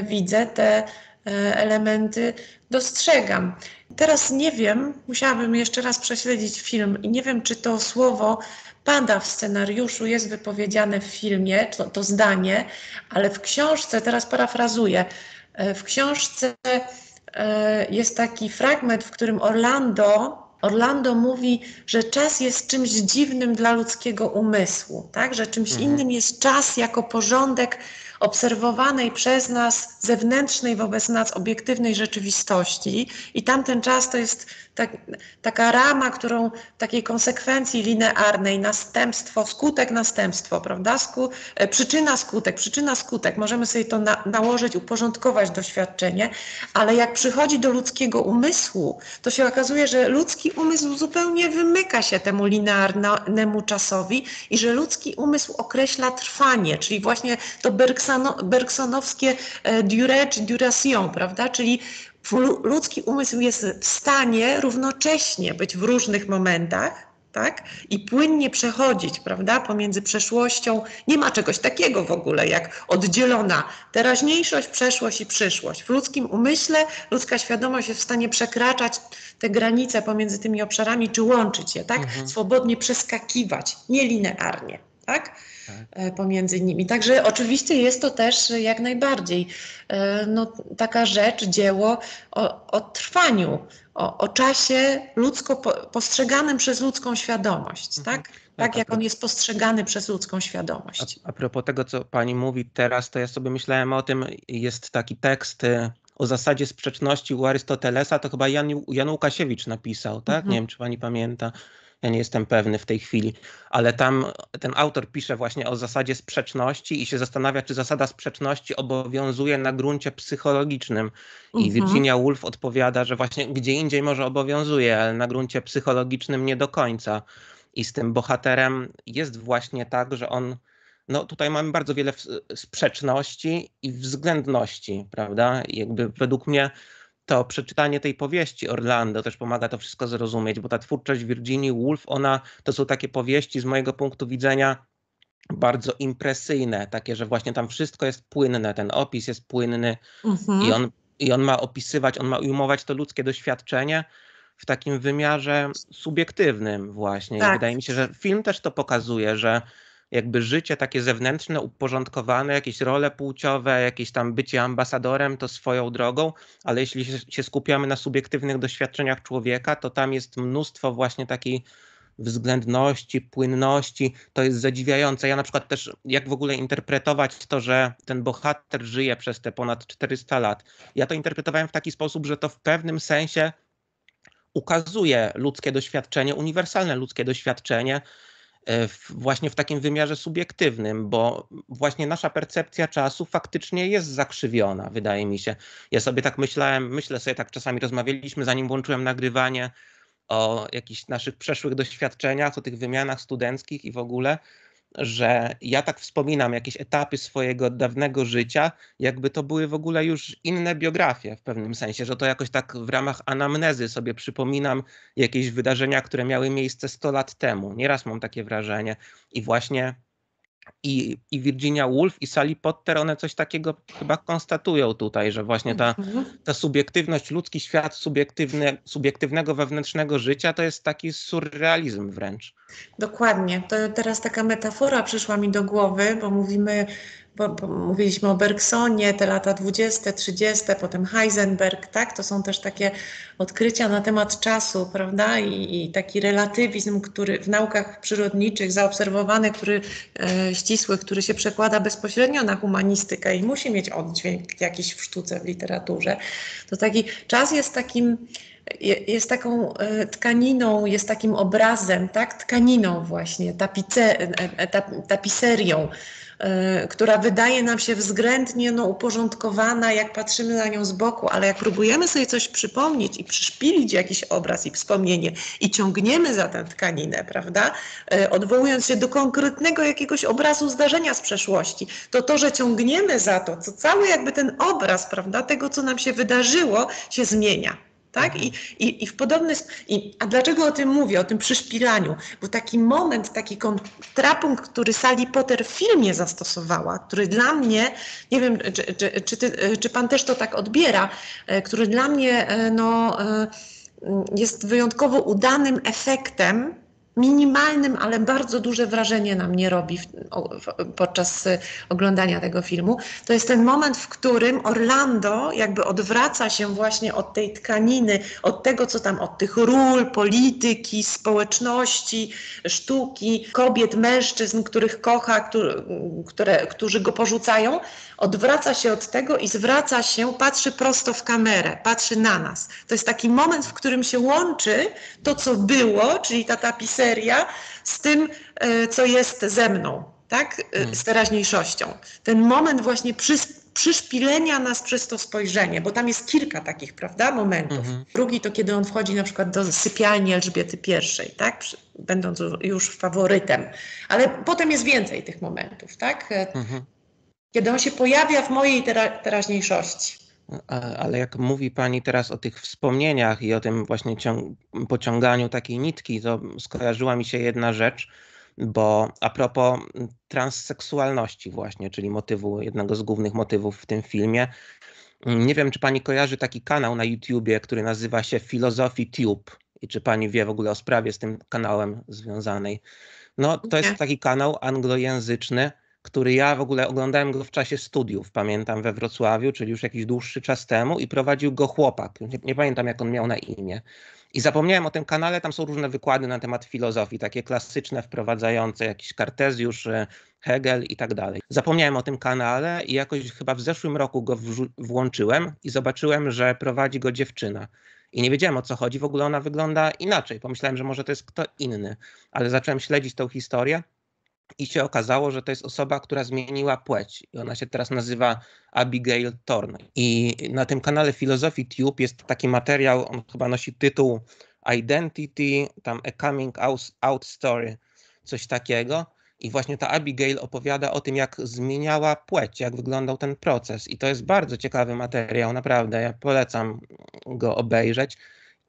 B: widzę, te elementy dostrzegam. Teraz nie wiem, musiałabym jeszcze raz prześledzić film i nie wiem, czy to słowo pada w scenariuszu, jest wypowiedziane w filmie, to zdanie, ale w książce, teraz parafrazuję, w książce jest taki fragment, w którym Orlando mówi, że czas jest czymś dziwnym dla ludzkiego umysłu, tak? Że czymś innym jest czas jako porządek obserwowanej przez nas zewnętrznej wobec nas obiektywnej rzeczywistości i tamten czas to jest taka rama, którą takiej konsekwencji linearnej, następstwo, skutek, następstwo, prawda? Przyczyna, skutek. Możemy sobie to nałożyć, uporządkować doświadczenie, ale jak przychodzi do ludzkiego umysłu, to się okazuje, że ludzki umysł zupełnie wymyka się temu linearnemu czasowi i że ludzki umysł określa trwanie, czyli właśnie to bergsonowskie durée czy duration, prawda? Czyli ludzki umysł jest w stanie równocześnie być w różnych momentach, tak? I płynnie przechodzić, prawda? Pomiędzy przeszłością. Nie ma czegoś takiego w ogóle jak oddzielona teraźniejszość, przeszłość i przyszłość. W ludzkim umyśle ludzka świadomość jest w stanie przekraczać te granice pomiędzy tymi obszarami, czy łączyć je, tak? Swobodnie przeskakiwać, nielinearnie, tak? Pomiędzy nimi. Także oczywiście jest to też jak najbardziej taka rzecz, dzieło o trwaniu, o czasie postrzeganym przez ludzką świadomość, tak? Tak jak on jest postrzegany przez ludzką świadomość.
A: A propos tego, co pani mówi teraz, to ja sobie myślałem o tym, jest taki tekst o zasadzie sprzeczności u Arystotelesa, to chyba Jan Łukasiewicz napisał, tak? Nie wiem, czy pani pamięta. Ja nie jestem pewny w tej chwili, ale tam ten autor pisze właśnie o zasadzie sprzeczności i się zastanawia, czy zasada sprzeczności obowiązuje na gruncie psychologicznym. I Virginia Woolf odpowiada, że właśnie gdzie indziej może obowiązuje, ale na gruncie psychologicznym nie do końca. I z tym bohaterem jest właśnie tak, że on, tutaj mamy bardzo wiele sprzeczności i względności, prawda? I jakby według mnie to przeczytanie tej powieści Orlando też pomaga to wszystko zrozumieć, bo ta twórczość Virginii Woolf, to są takie powieści z mojego punktu widzenia bardzo impresyjne, takie, że właśnie tam wszystko jest płynne, ten opis jest płynny i on ma opisywać, on ma ujmować to ludzkie doświadczenie w takim wymiarze subiektywnym właśnie.
B: Tak.
A: I wydaje mi się, że film też to pokazuje, że jakby życie takie zewnętrzne, uporządkowane, jakieś role płciowe, jakieś tam bycie ambasadorem to swoją drogą, ale jeśli się skupiamy na subiektywnych doświadczeniach człowieka, to tam jest mnóstwo właśnie takiej względności, płynności, to jest zadziwiające. Ja na przykład też, jak w ogóle interpretować to, że ten bohater żyje przez te ponad 400 lat. Ja to interpretowałem w taki sposób, że to w pewnym sensie ukazuje ludzkie doświadczenie, uniwersalne ludzkie doświadczenie, właśnie w takim wymiarze subiektywnym, bo właśnie nasza percepcja czasu faktycznie jest zakrzywiona, wydaje mi się. Ja sobie tak myślę sobie tak czasami, rozmawialiśmy zanim włączyłem nagrywanie o jakichś naszych przeszłych doświadczeniach, o tych wymianach studenckich i w ogóle, że ja tak wspominam jakieś etapy swojego dawnego życia, jakby to były w ogóle już inne biografie w pewnym sensie, że to jakoś tak w ramach anamnezy sobie przypominam jakieś wydarzenia, które miały miejsce 100 lat temu. Nieraz mam takie wrażenie i właśnie i Virginia Woolf i Sally Potter, one coś takiego chyba konstatują tutaj, że właśnie ta subiektywność, ludzki świat subiektywnego wewnętrznego życia to jest taki surrealizm wręcz.
B: Dokładnie. To teraz taka metafora przyszła mi do głowy, bo mówiliśmy o Bergsonie, te lata 20, 30, potem Heisenberg, tak? To są też takie odkrycia na temat czasu, prawda? I taki relatywizm, który w naukach przyrodniczych zaobserwowany, ścisły, który się przekłada bezpośrednio na humanistykę i musi mieć oddźwięk jakiś w sztuce, w literaturze. To taki czas jest taką tkaniną, jest takim obrazem, tak? Tkaniną właśnie, tapiserią, która wydaje nam się względnie uporządkowana, jak patrzymy na nią z boku, ale jak próbujemy sobie coś przypomnieć i przyszpilić jakiś obraz i wspomnienie i ciągniemy za tę tkaninę, prawda, odwołując się do konkretnego jakiegoś obrazu zdarzenia z przeszłości, to, że ciągniemy za to cały jakby ten obraz, prawda, tego, co nam się wydarzyło, się zmienia. tak? I w podobny a dlaczego o tym mówię, o tym przyszpilaniu? Bo taki moment, taki kontrapunkt, który Sally Potter w filmie zastosowała, który dla mnie, nie wiem, czy pan też to tak odbiera, który dla mnie jest wyjątkowo udanym efektem, minimalnym, ale bardzo duże wrażenie na mnie robi podczas oglądania tego filmu. To jest ten moment, w którym Orlando jakby odwraca się właśnie od tej tkaniny, od tego, co tam, od tych ról, polityki, społeczności, sztuki, kobiet, mężczyzn, których kocha, którzy go porzucają. Odwraca się od tego i zwraca się, patrzy prosto w kamerę, patrzy na nas. To jest taki moment, w którym się łączy to, co było, czyli ta tapiseria, z tym, co jest ze mną, tak? Z teraźniejszością. Ten moment właśnie przyszpilenia nas przez to spojrzenie, bo tam jest kilka takich, prawda, momentów. Drugi to, kiedy on wchodzi na przykład do sypialni Elżbiety I, tak? Będąc już faworytem. Ale potem jest więcej tych momentów, tak? Kiedy on się pojawia w mojej teraźniejszości.
A: Ale jak mówi pani teraz o tych wspomnieniach i o tym właśnie pociąganiu takiej nitki, to skojarzyła mi się jedna rzecz, bo a propos transseksualności właśnie, czyli jednego z głównych motywów w tym filmie. Nie wiem, czy pani kojarzy taki kanał na YouTubie, który nazywa się Philosophy Tube i czy pani wie w ogóle o sprawie z tym kanałem związanej. No, to jest taki kanał anglojęzyczny, który ja w ogóle oglądałem go w czasie studiów, pamiętam, we Wrocławiu, czyli już jakiś dłuższy czas temu i prowadził go chłopak. Nie pamiętam, jak on miał na imię. I zapomniałem o tym kanale, tam są różne wykłady na temat filozofii, takie klasyczne, wprowadzające jakiś Kartezjusz, Hegel i tak dalej. Zapomniałem o tym kanale i jakoś chyba w zeszłym roku go włączyłem i zobaczyłem, że prowadzi go dziewczyna. I nie wiedziałem, o co chodzi, w ogóle ona wygląda inaczej. Pomyślałem, że może to jest kto inny, ale zacząłem śledzić tą historię i się okazało, że to jest osoba, która zmieniła płeć. I ona się teraz nazywa Abigail Thorne. I na tym kanale Philosophy Tube jest taki materiał, on chyba nosi tytuł Identity, tam A Coming Out Story, coś takiego. I właśnie ta Abigail opowiada o tym, jak zmieniała płeć, jak wyglądał ten proces. I to jest bardzo ciekawy materiał, naprawdę. Ja polecam go obejrzeć.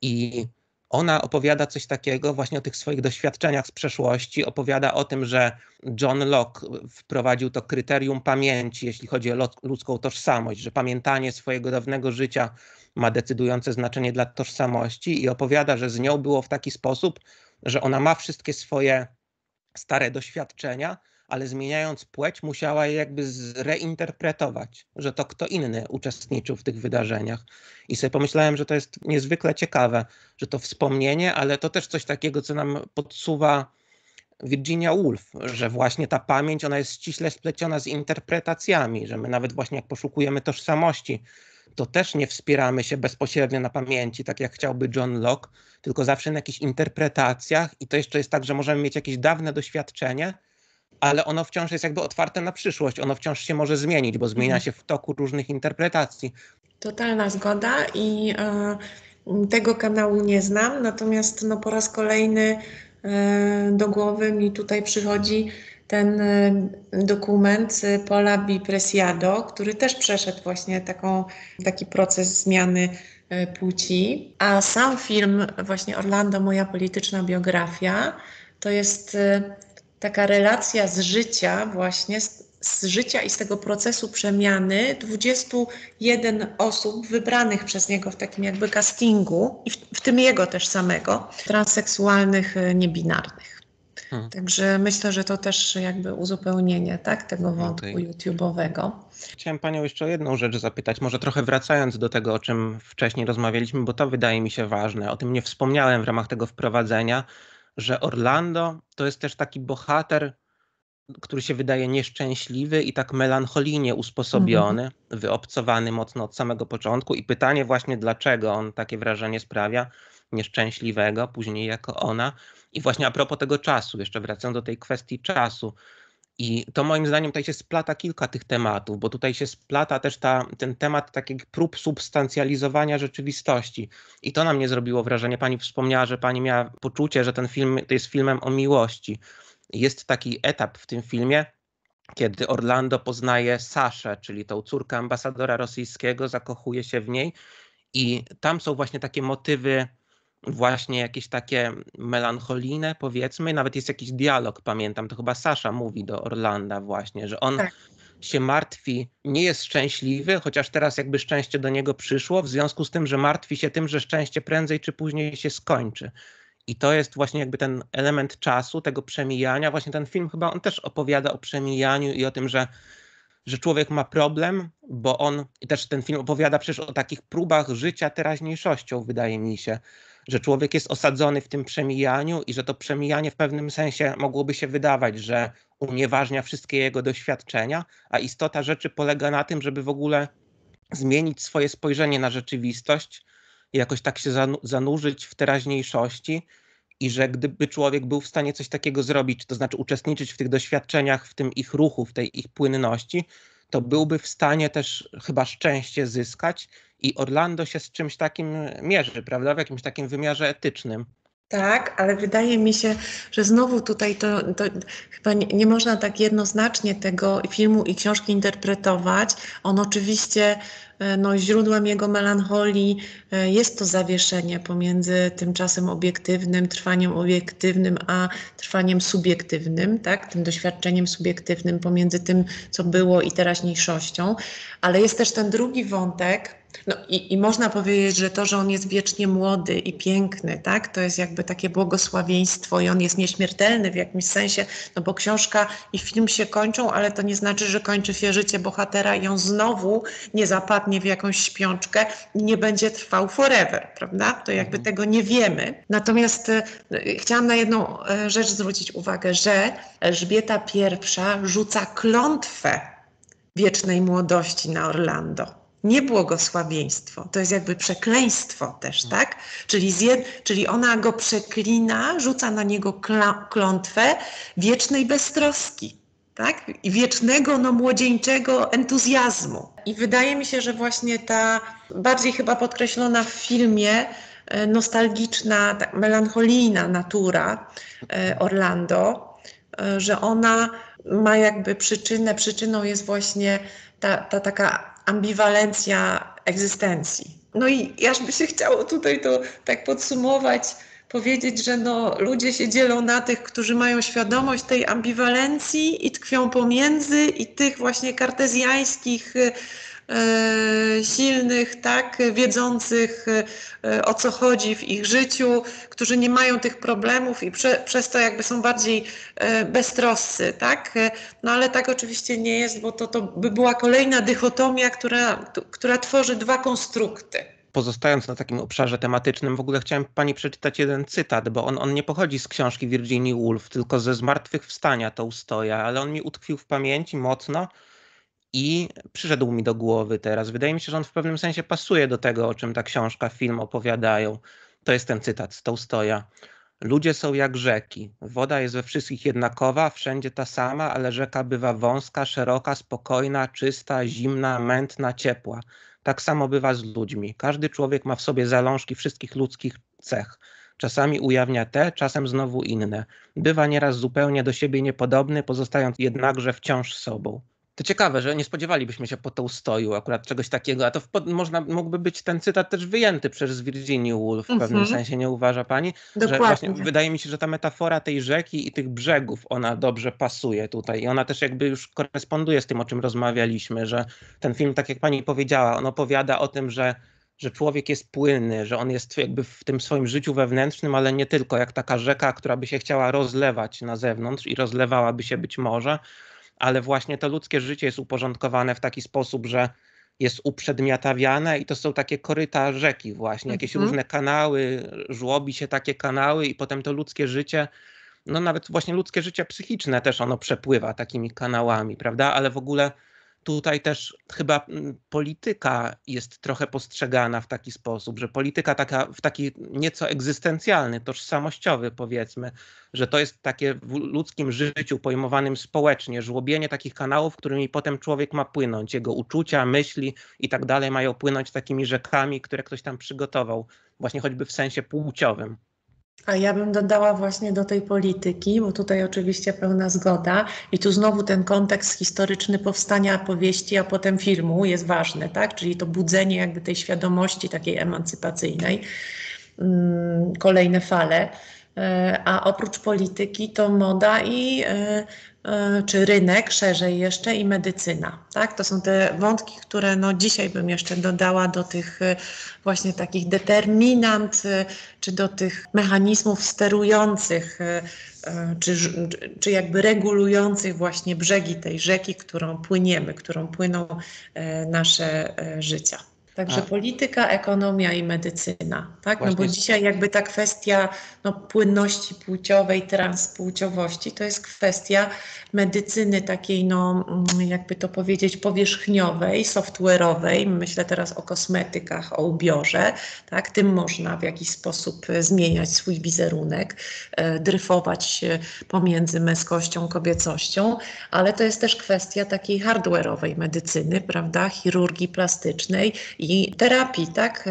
A: I ona opowiada coś takiego właśnie o tych swoich doświadczeniach z przeszłości. Opowiada o tym, że John Locke wprowadził to kryterium pamięci, jeśli chodzi o ludzką tożsamość, że pamiętanie swojego dawnego życia ma decydujące znaczenie dla tożsamości i opowiada, że z nią było w taki sposób, że ona ma wszystkie swoje stare doświadczenia, ale zmieniając płeć musiała je jakby zreinterpretować, że to kto inny uczestniczył w tych wydarzeniach. I sobie pomyślałem, że to jest niezwykle ciekawe, że to wspomnienie, ale to też coś takiego, co nam podsuwa Virginia Woolf, że właśnie ta pamięć, ona jest ściśle spleciona z interpretacjami, że my nawet właśnie jak poszukujemy tożsamości, to też nie wspieramy się bezpośrednio na pamięci, tak jak chciałby John Locke, tylko zawsze na jakichś interpretacjach i to jeszcze jest tak, że możemy mieć jakieś dawne doświadczenie, ale ono wciąż jest jakby otwarte na przyszłość, ono wciąż się może zmienić, bo zmienia się w toku różnych interpretacji.
B: Totalna zgoda i tego kanału nie znam, natomiast po raz kolejny do głowy mi tutaj przychodzi ten dokument Paula Di Preciado, który też przeszedł właśnie taki proces zmiany płci, a sam film właśnie Orlando, moja polityczna biografia, to jest taka relacja z życia właśnie, z życia i z tego procesu przemiany 21 osób wybranych przez niego w takim jakby castingu, i w tym jego też samego, transseksualnych, niebinarnych. Także myślę, że to też jakby uzupełnienie, tak, tego wątku YouTube'owego.
A: Chciałem panią jeszcze o jedną rzecz zapytać, może trochę wracając do tego, o czym wcześniej rozmawialiśmy, bo to wydaje mi się ważne. O tym nie wspomniałem w ramach tego wprowadzenia, że Orlando to jest też taki bohater, który się wydaje nieszczęśliwy i tak melancholijnie usposobiony, wyobcowany mocno od samego początku. I pytanie właśnie, dlaczego on takie wrażenie sprawia, nieszczęśliwego, później jako ona. I właśnie a propos tego czasu, jeszcze wracając do tej kwestii czasu. I to moim zdaniem tutaj się splata kilka tych tematów, bo tutaj się splata też ten temat takich prób substancjalizowania rzeczywistości. I to na mnie zrobiło wrażenie. Pani wspomniała, że pani miała poczucie, że ten film to jest filmem o miłości. Jest taki etap w tym filmie, kiedy Orlando poznaje Saszę, czyli tą córkę ambasadora rosyjskiego, zakochuje się w niej I tam są właśnie takie motywy, właśnie jakieś takie melancholijne, powiedzmy. Nawet jest jakiś dialog, pamiętam, to chyba Sasha mówi do Orlanda właśnie, że on
B: Tak.
A: się martwi, nie jest szczęśliwy, chociaż teraz jakby szczęście do niego przyszło, w związku z tym, że martwi się tym, że szczęście prędzej czy później się skończy. I to jest właśnie jakby ten element czasu, tego przemijania. Właśnie ten film chyba on też opowiada o przemijaniu i o tym, że człowiek ma problem, bo on, i też ten film opowiada przecież o takich próbach życia teraźniejszością, wydaje mi się, że człowiek jest osadzony w tym przemijaniu i że to przemijanie w pewnym sensie mogłoby się wydawać, że unieważnia wszystkie jego doświadczenia, a istota rzeczy polega na tym, żeby w ogóle zmienić swoje spojrzenie na rzeczywistość i jakoś tak się zanurzyć w teraźniejszości i że gdyby człowiek był w stanie coś takiego zrobić, to znaczy uczestniczyć w tych doświadczeniach, w tym ich ruchu, w tej ich płynności, to byłby w stanie też chyba szczęście zyskać i Orlando się z czymś takim mierzy, prawda, w jakimś takim wymiarze etycznym.
B: Tak, ale wydaje mi się, że znowu tutaj to chyba nie można tak jednoznacznie tego filmu i książki interpretować. On oczywiście, no, źródłem jego melancholii jest to zawieszenie pomiędzy tym czasem obiektywnym, trwaniem obiektywnym, a trwaniem subiektywnym, tak? Tym doświadczeniem subiektywnym pomiędzy tym, co było i teraźniejszością. Ale jest też ten drugi wątek. No i można powiedzieć, że to, że on jest wiecznie młody i piękny, tak, to jest jakby takie błogosławieństwo i on jest nieśmiertelny w jakimś sensie, no bo książka i film się kończą, ale to nie znaczy, że kończy się życie bohatera i on znowu nie zapadnie w jakąś śpiączkę i nie będzie trwał forever, prawda? To jakby tego nie wiemy. Natomiast chciałam na jedną rzecz zwrócić uwagę, że Elżbieta I rzuca klątwę wiecznej młodości na Orlando. Nie błogosławieństwo, to jest jakby przekleństwo też, tak? Czyli ona go przeklina, rzuca na niego klątwę wiecznej beztroski, tak? I wiecznego, no, młodzieńczego entuzjazmu. I wydaje mi się, że właśnie ta bardziej chyba podkreślona w filmie nostalgiczna, tak, melancholijna natura Orlando, że ona ma jakby przyczyną jest właśnie ta taka ambiwalencja egzystencji. No i ja by się chciało tutaj to tak podsumować, powiedzieć, że no, ludzie się dzielą na tych, którzy mają świadomość tej ambiwalencji i tkwią pomiędzy, i tych właśnie kartezjańskich, silnych, tak, wiedzących, o co chodzi w ich życiu, którzy nie mają tych problemów i przez to jakby są bardziej beztroscy, tak? No ale tak oczywiście nie jest, bo to by była kolejna dychotomia, która tworzy dwa konstrukty.
A: Pozostając na takim obszarze tematycznym, w ogóle chciałem pani przeczytać jeden cytat, bo on nie pochodzi z książki Virginia Woolf, tylko ze Zmartwychwstania Tolstoja, ale on mi utkwił w pamięci mocno i przyszedł mi do głowy teraz. Wydaje mi się, że on w pewnym sensie pasuje do tego, o czym ta książka, film opowiadają. To jest ten cytat z Tolstoja. Ludzie są jak rzeki. Woda jest we wszystkich jednakowa, wszędzie ta sama, ale rzeka bywa wąska, szeroka, spokojna, czysta, zimna, mętna, ciepła. Tak samo bywa z ludźmi. Każdy człowiek ma w sobie zalążki wszystkich ludzkich cech. Czasami ujawnia te, czasem znowu inne. Bywa nieraz zupełnie do siebie niepodobny, pozostając jednakże wciąż sobą. To ciekawe, że nie spodziewalibyśmy się po Tolstoju akurat czegoś takiego, a to mógłby być ten cytat też wyjęty przez Virginia Woolf w pewnym sensie, nie uważa pani? Że właśnie
B: Dokładnie.
A: wydaje mi się, że ta metafora tej rzeki i tych brzegów, ona dobrze pasuje tutaj i ona też jakby już koresponduje z tym, o czym rozmawialiśmy, że ten film, tak jak pani powiedziała, on opowiada o tym, że człowiek jest płynny, że on jest jakby w tym swoim życiu wewnętrznym, ale nie tylko, jak taka rzeka, która by się chciała rozlewać na zewnątrz i rozlewałaby się być może, ale właśnie to ludzkie życie jest uporządkowane w taki sposób, że jest uprzedmiotawiane i to są takie koryta rzeki właśnie, jakieś różne kanały, żłobi się takie kanały i potem to ludzkie życie, no nawet właśnie ludzkie życie psychiczne też ono przepływa takimi kanałami, prawda? Ale w ogóle tutaj też chyba polityka jest trochę postrzegana w taki sposób, że polityka taka w taki nieco egzystencjalny, tożsamościowy powiedzmy, że to jest takie w ludzkim życiu pojmowanym społecznie, żłobienie takich kanałów, którymi potem człowiek ma płynąć. Jego uczucia, myśli i tak dalej mają płynąć takimi rzekami, które ktoś tam przygotował, właśnie choćby w sensie płciowym.
B: A ja bym dodała właśnie do tej polityki, bo tutaj oczywiście pełna zgoda i tu znowu ten kontekst historyczny powstania powieści, a potem filmu jest ważny, tak? Czyli to budzenie jakby tej świadomości takiej emancypacyjnej, kolejne fale. A oprócz polityki to moda czy rynek szerzej jeszcze i medycyna, tak? To są te wątki, które no dzisiaj bym jeszcze dodała do tych właśnie takich determinant, czy do tych mechanizmów sterujących, czy jakby regulujących właśnie brzegi tej rzeki, którą płyniemy, którą płyną nasze życia. Także polityka, ekonomia i medycyna, tak? No bo dzisiaj jakby ta kwestia płynności płciowej, transpłciowości to jest kwestia medycyny takiej, jakby to powiedzieć, powierzchniowej, software'owej. Myślę teraz o kosmetykach, o ubiorze, tak? Tym można w jakiś sposób zmieniać swój wizerunek, dryfować pomiędzy męskością, kobiecością, ale to jest też kwestia takiej hardware'owej medycyny, prawda? Chirurgii plastycznej i terapii, tak,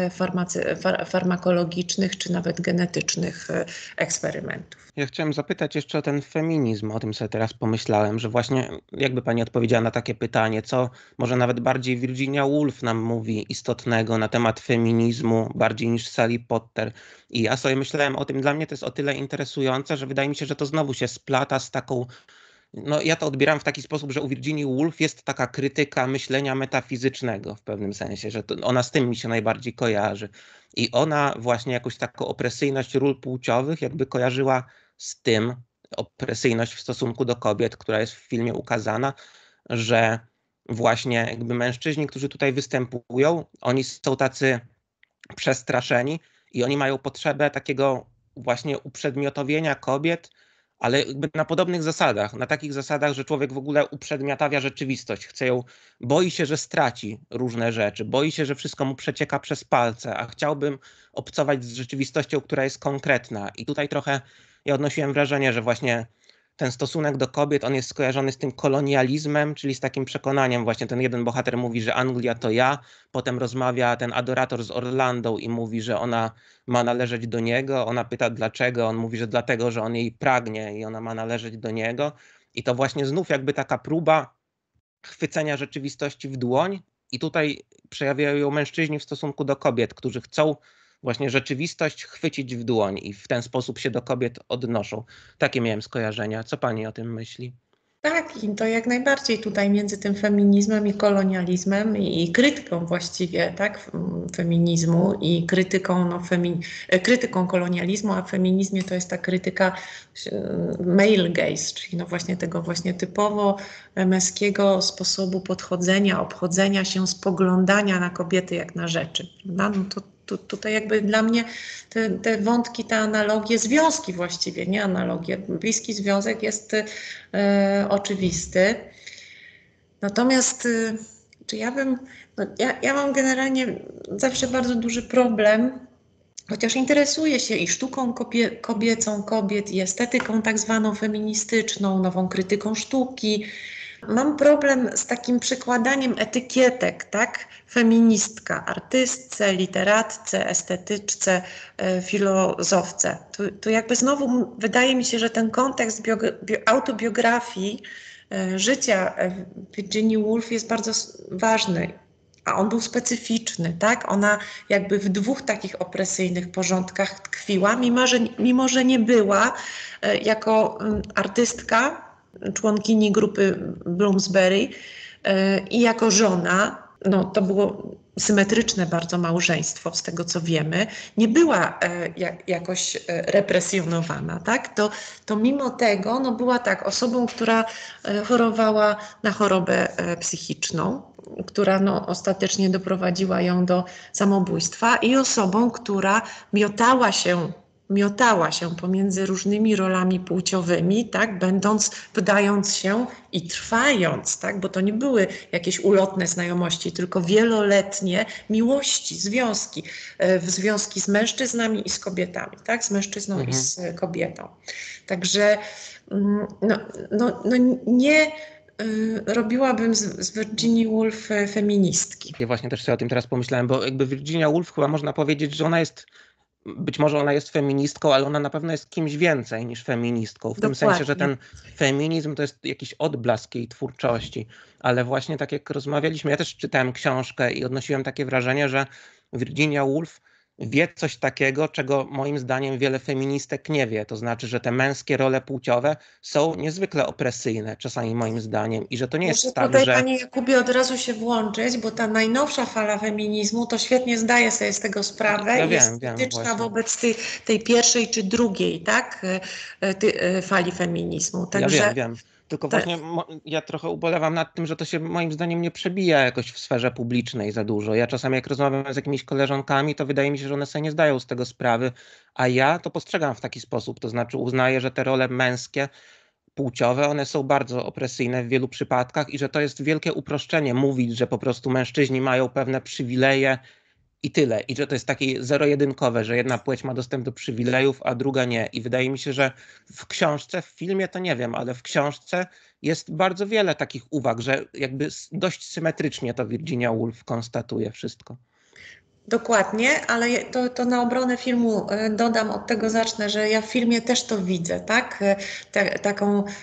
B: farmakologicznych czy nawet genetycznych eksperymentów.
A: Ja chciałem zapytać jeszcze o ten feminizm, o tym sobie teraz pomyślałem, że właśnie jakby pani odpowiedziała na takie pytanie, co może nawet bardziej Virginia Woolf nam mówi istotnego na temat feminizmu, bardziej niż Sally Potter. I ja sobie myślałem o tym, dla mnie to jest o tyle interesujące, że wydaje mi się, że to znowu się splata z taką, no ja to odbieram w taki sposób, że u Virginii Woolf jest taka krytyka myślenia metafizycznego w pewnym sensie, że ona z tym mi się najbardziej kojarzy. I ona właśnie jakąś taką opresyjność ról płciowych jakby kojarzyła z tym, opresyjność w stosunku do kobiet, która jest w filmie ukazana, że właśnie jakby mężczyźni, którzy tutaj występują, oni są tacy przestraszeni i oni mają potrzebę takiego właśnie uprzedmiotowienia kobiet, ale jakby na podobnych zasadach, na takich zasadach, że człowiek w ogóle uprzedmiotawia rzeczywistość, boi się, że straci różne rzeczy, boi się, że wszystko mu przecieka przez palce, a chciałbym obcować z rzeczywistością, która jest konkretna. I tutaj trochę ja odnosiłem wrażenie, że właśnie ten stosunek do kobiet, on jest skojarzony z tym kolonializmem, czyli z takim przekonaniem, właśnie ten jeden bohater mówi, że Anglia to ja, potem rozmawia ten adorator z Orlandą i mówi, że ona ma należeć do niego, ona pyta dlaczego, on mówi, że dlatego, że on jej pragnie i ona ma należeć do niego. I to właśnie znów jakby taka próba chwycenia rzeczywistości w dłoń i tutaj przejawiają ją mężczyźni w stosunku do kobiet, którzy chcą właśnie rzeczywistość chwycić w dłoń i w ten sposób się do kobiet odnoszą. Takie miałem skojarzenia. Co pani o tym myśli?
B: Tak, i to jak najbardziej tutaj między tym feminizmem i kolonializmem i krytyką właściwie, tak, feminizmu i krytyką, krytyką kolonializmu, a w feminizmie to jest ta krytyka male gaze, czyli właśnie tego właśnie typowo męskiego sposobu podchodzenia, obchodzenia się, spoglądania na kobiety jak na rzeczy. No tutaj jakby dla mnie te wątki, te analogie, związki właściwie, nie analogie. Bliski związek jest oczywisty. Natomiast czy ja mam generalnie zawsze bardzo duży problem, chociaż interesuję się i sztuką kobiecą kobiet, i estetyką tak zwaną feministyczną, nową krytyką sztuki. Mam problem z takim przykładaniem etykietek, tak? Feministka, artystce, literatce, estetyczce, filozofce. Tu jakby znowu wydaje mi się, że ten kontekst autobiografii życia Virginia Woolf jest bardzo ważny, a on był specyficzny, tak? Ona jakby w dwóch takich opresyjnych porządkach tkwiła, mimo że nie była jako artystka, członkini grupy Bloomsbury i jako żona, to było symetryczne bardzo małżeństwo, z tego co wiemy, nie była jakoś represjonowana, tak? To mimo tego była tak osobą, która chorowała na chorobę psychiczną, która ostatecznie doprowadziła ją do samobójstwa i osobą, która miotała się pomiędzy różnymi rolami płciowymi, tak, wdając się i trwając, tak, bo to nie były jakieś ulotne znajomości, tylko wieloletnie miłości, związki z mężczyznami i z kobietami, tak, z mężczyzną i z kobietą. Także nie robiłabym z Virginia Woolf feministki.
A: Ja właśnie też sobie o tym teraz pomyślałem, bo jakby Virginia Woolf chyba można powiedzieć, że ona jest być może ona jest feministką, ale ona na pewno jest kimś więcej niż feministką. W tym sensie, że ten feminizm to jest jakiś odblask jej twórczości. Ale właśnie tak jak rozmawialiśmy, ja też czytałem książkę i odnosiłem takie wrażenie, że Virginia Woolf wie coś takiego, czego moim zdaniem wiele feministek nie wie. To znaczy, że te męskie role płciowe są niezwykle opresyjne, czasami moim zdaniem. I że to nie
B: Muszę
A: jest tak,
B: tutaj,
A: że...
B: Panie Jakubie, od razu się włączyć, bo ta najnowsza fala feminizmu to świetnie zdaje sobie z tego sprawę
A: Ja
B: i jest
A: wiem
B: krytyczna
A: właśnie.
B: wobec tej pierwszej czy drugiej, tak, fali feminizmu.
A: Ja
B: Także
A: wiem. Tylko
B: to,
A: właśnie ja trochę ubolewam nad tym, że to się moim zdaniem nie przebija jakoś w sferze publicznej za dużo. Ja czasami jak rozmawiam z jakimiś koleżankami, to wydaje mi się, że one sobie nie zdają z tego sprawy, a ja to postrzegam w taki sposób. To znaczy uznaję, że te role męskie, płciowe, one są bardzo opresyjne w wielu przypadkach i że to jest wielkie uproszczenie mówić, że po prostu mężczyźni mają pewne przywileje i tyle. I że to jest takie zero-jedynkowe, że jedna płeć ma dostęp do przywilejów, a druga nie. I wydaje mi się, że w książce, w filmie to nie wiem, ale w książce jest bardzo wiele takich uwag, że jakby dość symetrycznie to Virginia Woolf konstatuje wszystko.
B: dokładnie, ale to na obronę filmu dodam, od tego zacznę, że ja w filmie też to widzę, tak?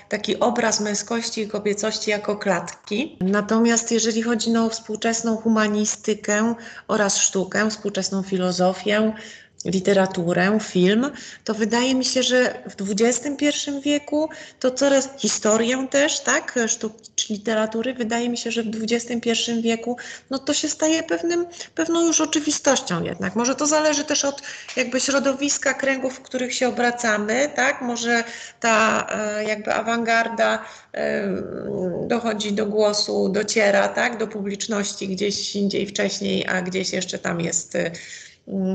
B: Taki obraz męskości i kobiecości jako klatki. Natomiast jeżeli chodzi o współczesną humanistykę oraz sztukę, współczesną filozofię, literaturę, film, to wydaje mi się, że w XXI wieku to coraz, historię też, tak, sztuki czy literatury, wydaje mi się, że w XXI wieku no to się staje pewną już oczywistością jednak. Może to zależy też od jakby środowiska, kręgów, w których się obracamy, tak, może ta jakby awangarda dochodzi do głosu, dociera, tak, do publiczności gdzieś indziej wcześniej, a gdzieś jeszcze tam jest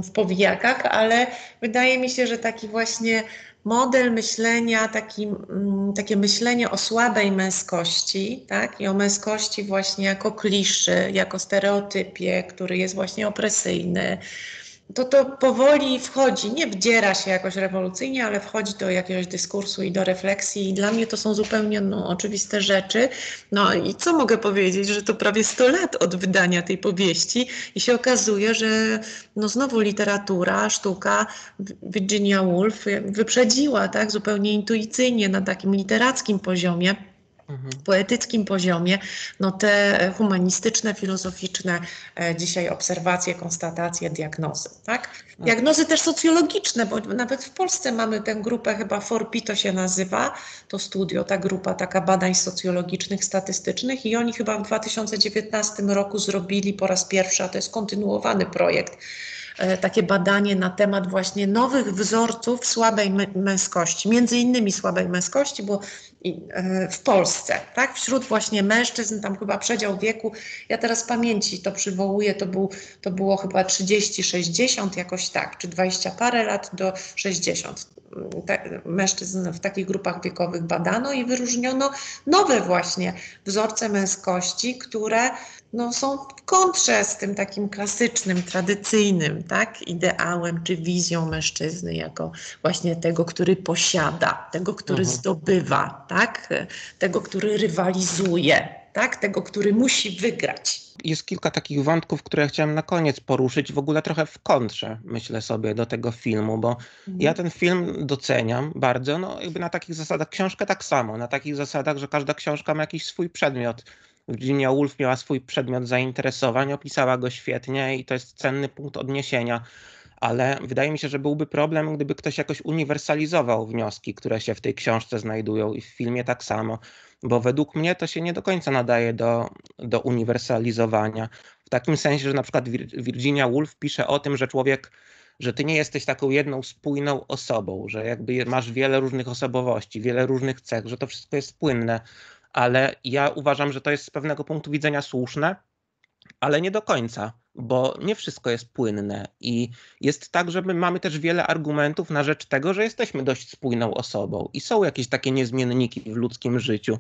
B: w powijakach, ale wydaje mi się, że taki właśnie model myślenia, takie myślenie o słabej męskości, tak, i o męskości właśnie jako kliszy, jako stereotypie, który jest właśnie opresyjny, to powoli wchodzi, nie wdziera się jakoś rewolucyjnie, ale wchodzi do jakiegoś dyskursu i do refleksji i dla mnie to są zupełnie oczywiste rzeczy. No i co mogę powiedzieć, że to prawie 100 lat od wydania tej powieści i się okazuje, że no znowu literatura, sztuka, Virginia Woolf wyprzedziła, tak, zupełnie intuicyjnie na takim literackim poziomie, poetyckim poziomie, no te humanistyczne, filozoficzne dzisiaj obserwacje, konstatacje, diagnozy, tak? Diagnozy też socjologiczne, bo nawet w Polsce mamy tę grupę, chyba FORPI to się nazywa, to studio, ta grupa taka badań socjologicznych, statystycznych i oni chyba w 2019 roku zrobili po raz pierwszy, a to jest kontynuowany projekt, takie badanie na temat właśnie nowych wzorców słabej męskości, między innymi słabej męskości, bo w Polsce, tak, wśród właśnie mężczyzn, tam chyba przedział wieku, ja teraz z pamięci to przywołuję, to było chyba 30-60 jakoś tak, czy 20 parę lat do 60. Mężczyzn w takich grupach wiekowych badano i wyróżniono nowe właśnie wzorce męskości, które no, są w kontrze z tym takim klasycznym, tradycyjnym, tak, ideałem czy wizją mężczyzny jako właśnie tego, który posiada, tego, który zdobywa, tak, tego, który rywalizuje, tak, tego, który musi wygrać.
A: Jest kilka takich wątków, które chciałem na koniec poruszyć, w ogóle trochę w kontrze, myślę sobie, do tego filmu, bo ja ten film doceniam bardzo, no jakby na takich zasadach, książkę tak samo, na takich zasadach, że każda książka ma jakiś swój przedmiot. Virginia Woolf miała swój przedmiot zainteresowań, opisała go świetnie i to jest cenny punkt odniesienia, ale wydaje mi się, że byłby problem, gdyby ktoś jakoś uniwersalizował wnioski, które się w tej książce znajdują i w filmie tak samo, bo według mnie to się nie do końca nadaje do uniwersalizowania. W takim sensie, że na przykład Virginia Woolf pisze o tym, że ty nie jesteś taką jedną spójną osobą, że jakby masz wiele różnych osobowości, wiele różnych cech, że to wszystko jest płynne, ale ja uważam, że to jest z pewnego punktu widzenia słuszne, ale nie do końca, bo nie wszystko jest płynne i jest tak, że my mamy też wiele argumentów na rzecz tego, że jesteśmy dość spójną osobą i są jakieś takie niezmienniki w ludzkim życiu.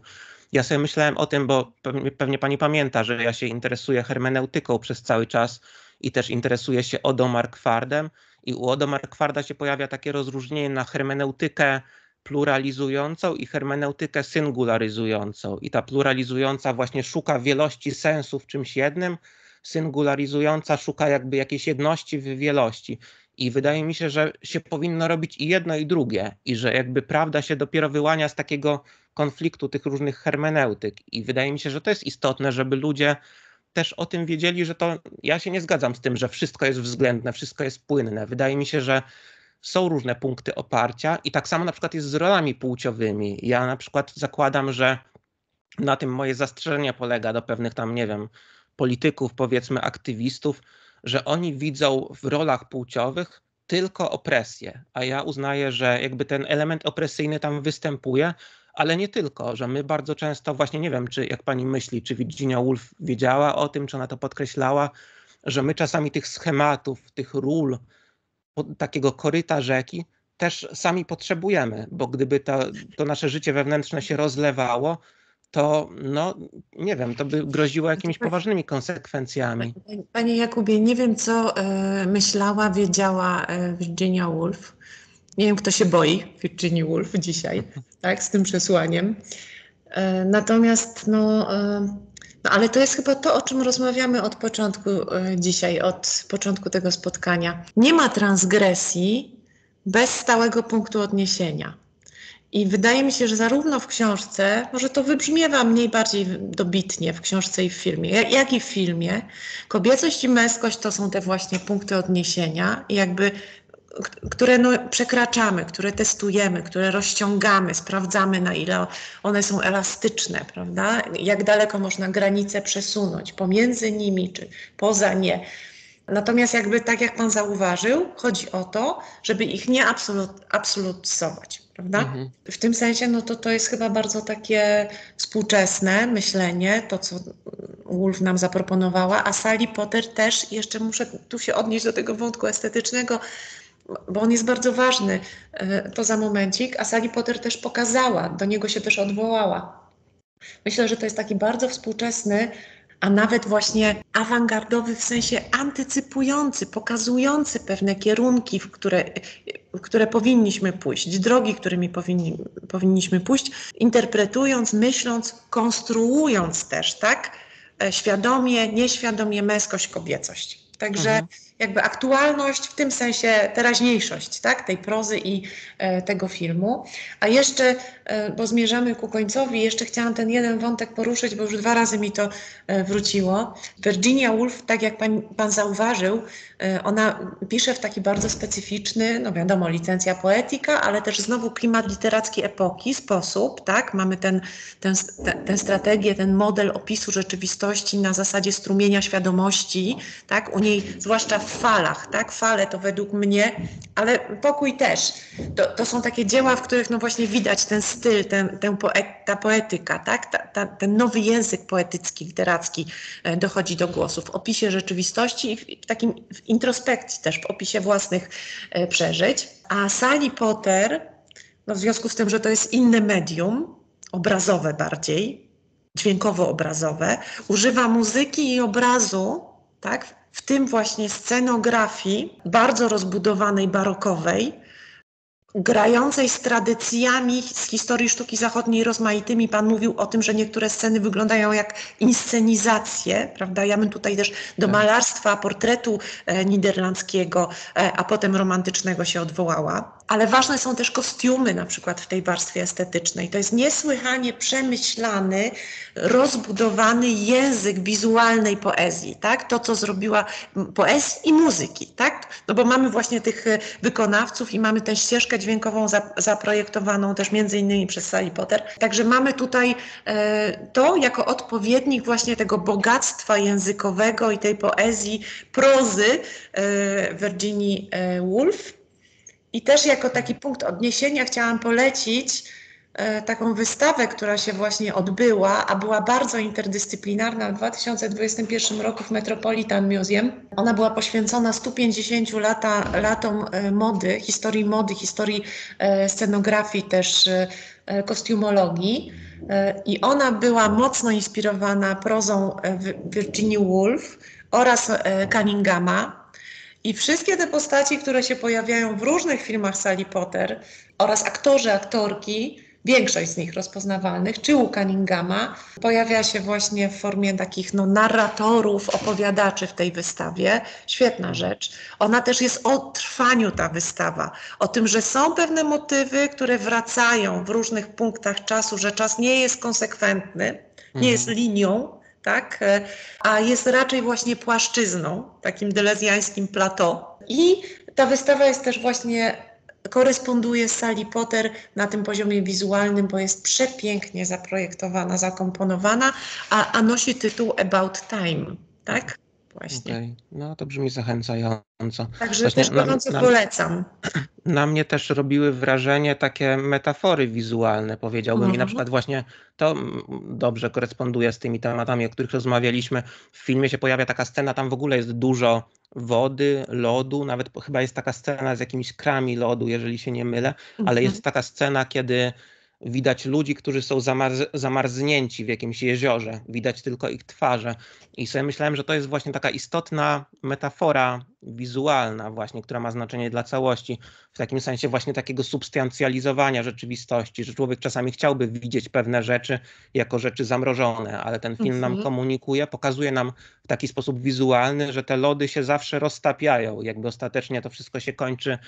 A: Ja sobie myślałem o tym, bo pewnie pani pamięta, że ja się interesuję hermeneutyką przez cały czas i też interesuję się Odo Markwardem i u Odo Markwarda się pojawia takie rozróżnienie na hermeneutykę pluralizującą i hermeneutykę syngularyzującą. I ta pluralizująca właśnie szuka wielości sensu w czymś jednym, syngularyzująca szuka jakby jakiejś jedności w wielości. I wydaje mi się, że się powinno robić i jedno, i drugie. I że jakby prawda się dopiero wyłania z takiego konfliktu tych różnych hermeneutyk. I wydaje mi się, że to jest istotne, żeby ludzie też o tym wiedzieli, że to ja się nie zgadzam z tym, że wszystko jest względne, wszystko jest płynne. Wydaje mi się, że są różne punkty oparcia i tak samo na przykład jest z rolami płciowymi. Ja na przykład zakładam, że na tym moje zastrzeżenie polega do pewnych tam, nie wiem, polityków, powiedzmy aktywistów, że oni widzą w rolach płciowych tylko opresję, a ja uznaję, że jakby ten element opresyjny tam występuje, ale nie tylko, że my bardzo często właśnie, nie wiem, czy jak pani myśli, czy Virginia Woolf wiedziała o tym, czy ona to podkreślała, że my czasami tych schematów, tych ról, takiego koryta rzeki też sami potrzebujemy, bo gdyby to nasze życie wewnętrzne się rozlewało, to no nie wiem, to by groziło jakimiś poważnymi konsekwencjami.
B: Panie Jakubie, nie wiem, co myślała, wiedziała Virginia Woolf. Nie wiem, kto się boi Virginia Woolf dzisiaj, tak, z tym przesłaniem. Natomiast, no, ale to jest chyba to, o czym rozmawiamy od początku dzisiaj, od początku tego spotkania. Nie ma transgresji bez stałego punktu odniesienia. I wydaje mi się, że zarówno w książce, może to wybrzmiewa mniej bardziej dobitnie w książce i w filmie, jak i w filmie, kobiecość i męskość to są te właśnie punkty odniesienia, jakby, które przekraczamy, które testujemy, które rozciągamy, sprawdzamy, na ile one są elastyczne, prawda? Jak daleko można granice przesunąć pomiędzy nimi czy poza nie. Natomiast jakby tak jak pan zauważył, chodzi o to, żeby ich nie absolutyzować, prawda? W tym sensie no to jest chyba bardzo takie współczesne myślenie, to co Woolf nam zaproponowała, a Sally Potter też, jeszcze muszę tu się odnieść do tego wątku estetycznego, bo on jest bardzo ważny, to za momencik, a Sally Potter też pokazała, do niego się też odwołała. Myślę, że to jest taki bardzo współczesny, a nawet właśnie awangardowy w sensie antycypujący, pokazujący pewne kierunki, w które powinniśmy pójść, drogi, którymi powinniśmy pójść, interpretując, myśląc, konstruując też, tak? Świadomie, nieświadomie męskość, kobiecość. Także jakby aktualność, w tym sensie teraźniejszość, tak, tej prozy i tego filmu. A jeszcze, bo zmierzamy ku końcowi, jeszcze chciałam ten jeden wątek poruszyć, bo już 2 razy mi to wróciło. Virginia Woolf, tak jak pan zauważył, ona pisze w taki bardzo specyficzny, no wiadomo, licencja poetyka, ale też znowu klimat literacki epoki, sposób, tak, mamy tę strategię, ten model opisu rzeczywistości na zasadzie strumienia świadomości, tak, u niej zwłaszcza w falach, tak, fale to według mnie, ale pokój też, to są takie dzieła, w których no właśnie widać ten styl, ta poetyka, tak, ten nowy język poetycki, literacki dochodzi do głosu w opisie rzeczywistości i w introspekcji też, w opisie własnych przeżyć. A Sally Potter, no w związku z tym, że to jest inne medium, obrazowe bardziej, dźwiękowo-obrazowe, używa muzyki i obrazu, tak, w tym właśnie scenografii bardzo rozbudowanej, barokowej, grającej z tradycjami z historii sztuki zachodniej rozmaitymi. Pan mówił o tym, że niektóre sceny wyglądają jak inscenizacje, prawda? Ja bym tutaj też do malarstwa, portretu niderlandzkiego, a potem romantycznego się odwołała. Ale ważne są też kostiumy na przykład w tej warstwie estetycznej. To jest niesłychanie przemyślany, rozbudowany język wizualnej poezji, tak? To, co zrobiła poezji i muzyki, tak? No bo mamy właśnie tych wykonawców i mamy tę ścieżkę dźwiękową zaprojektowaną też między innymi przez Sally Potter. Także mamy tutaj to jako odpowiednik właśnie tego bogactwa językowego i tej poezji, prozy Virginii Woolf. I też jako taki punkt odniesienia chciałam polecić taką wystawę, która się właśnie odbyła, a była bardzo interdyscyplinarna w 2021 roku w Metropolitan Museum. Ona była poświęcona 150 latom mody, historii scenografii, też kostiumologii. I ona była mocno inspirowana prozą Virginii Woolf oraz Cunninghama. I wszystkie te postaci, które się pojawiają w różnych filmach Sally Potter oraz aktorzy, aktorki, większość z nich rozpoznawalnych, czy u Cunninghama, pojawia się właśnie w formie takich narratorów, opowiadaczy w tej wystawie. Świetna rzecz. Ona też jest o trwaniu, ta wystawa, o tym, że są pewne motywy, które wracają w różnych punktach czasu, że czas nie jest konsekwentny, nie jest linią, tak, a jest raczej właśnie płaszczyzną, takim delezjańskim plateau. I ta wystawa jest też właśnie, koresponduje z sali Potter na tym poziomie wizualnym, bo jest przepięknie zaprojektowana, zakomponowana, a nosi tytuł About Time, tak? Właśnie.
A: Okej. No to brzmi zachęcająco.
B: Także
A: Właśnie
B: też gorąco polecam.
A: na mnie też robiły wrażenie takie metafory wizualne, powiedziałbym. I na przykład właśnie to dobrze koresponduje z tymi tematami, o których rozmawialiśmy. W filmie się pojawia taka scena, tam w ogóle jest dużo wody, lodu, nawet chyba jest taka scena z jakimiś krami lodu, jeżeli się nie mylę, ale jest taka scena, kiedy widać ludzi, którzy są zamarznięci w jakimś jeziorze. Widać tylko ich twarze. I sobie myślałem, że to jest właśnie taka istotna metafora wizualna właśnie, która ma znaczenie dla całości. W takim sensie właśnie takiego substancjalizowania rzeczywistości, że człowiek czasami chciałby widzieć pewne rzeczy jako rzeczy zamrożone, ale ten film nam komunikuje, pokazuje nam w taki sposób wizualny, że te lody się zawsze roztapiają. Jakby ostatecznie to wszystko się kończy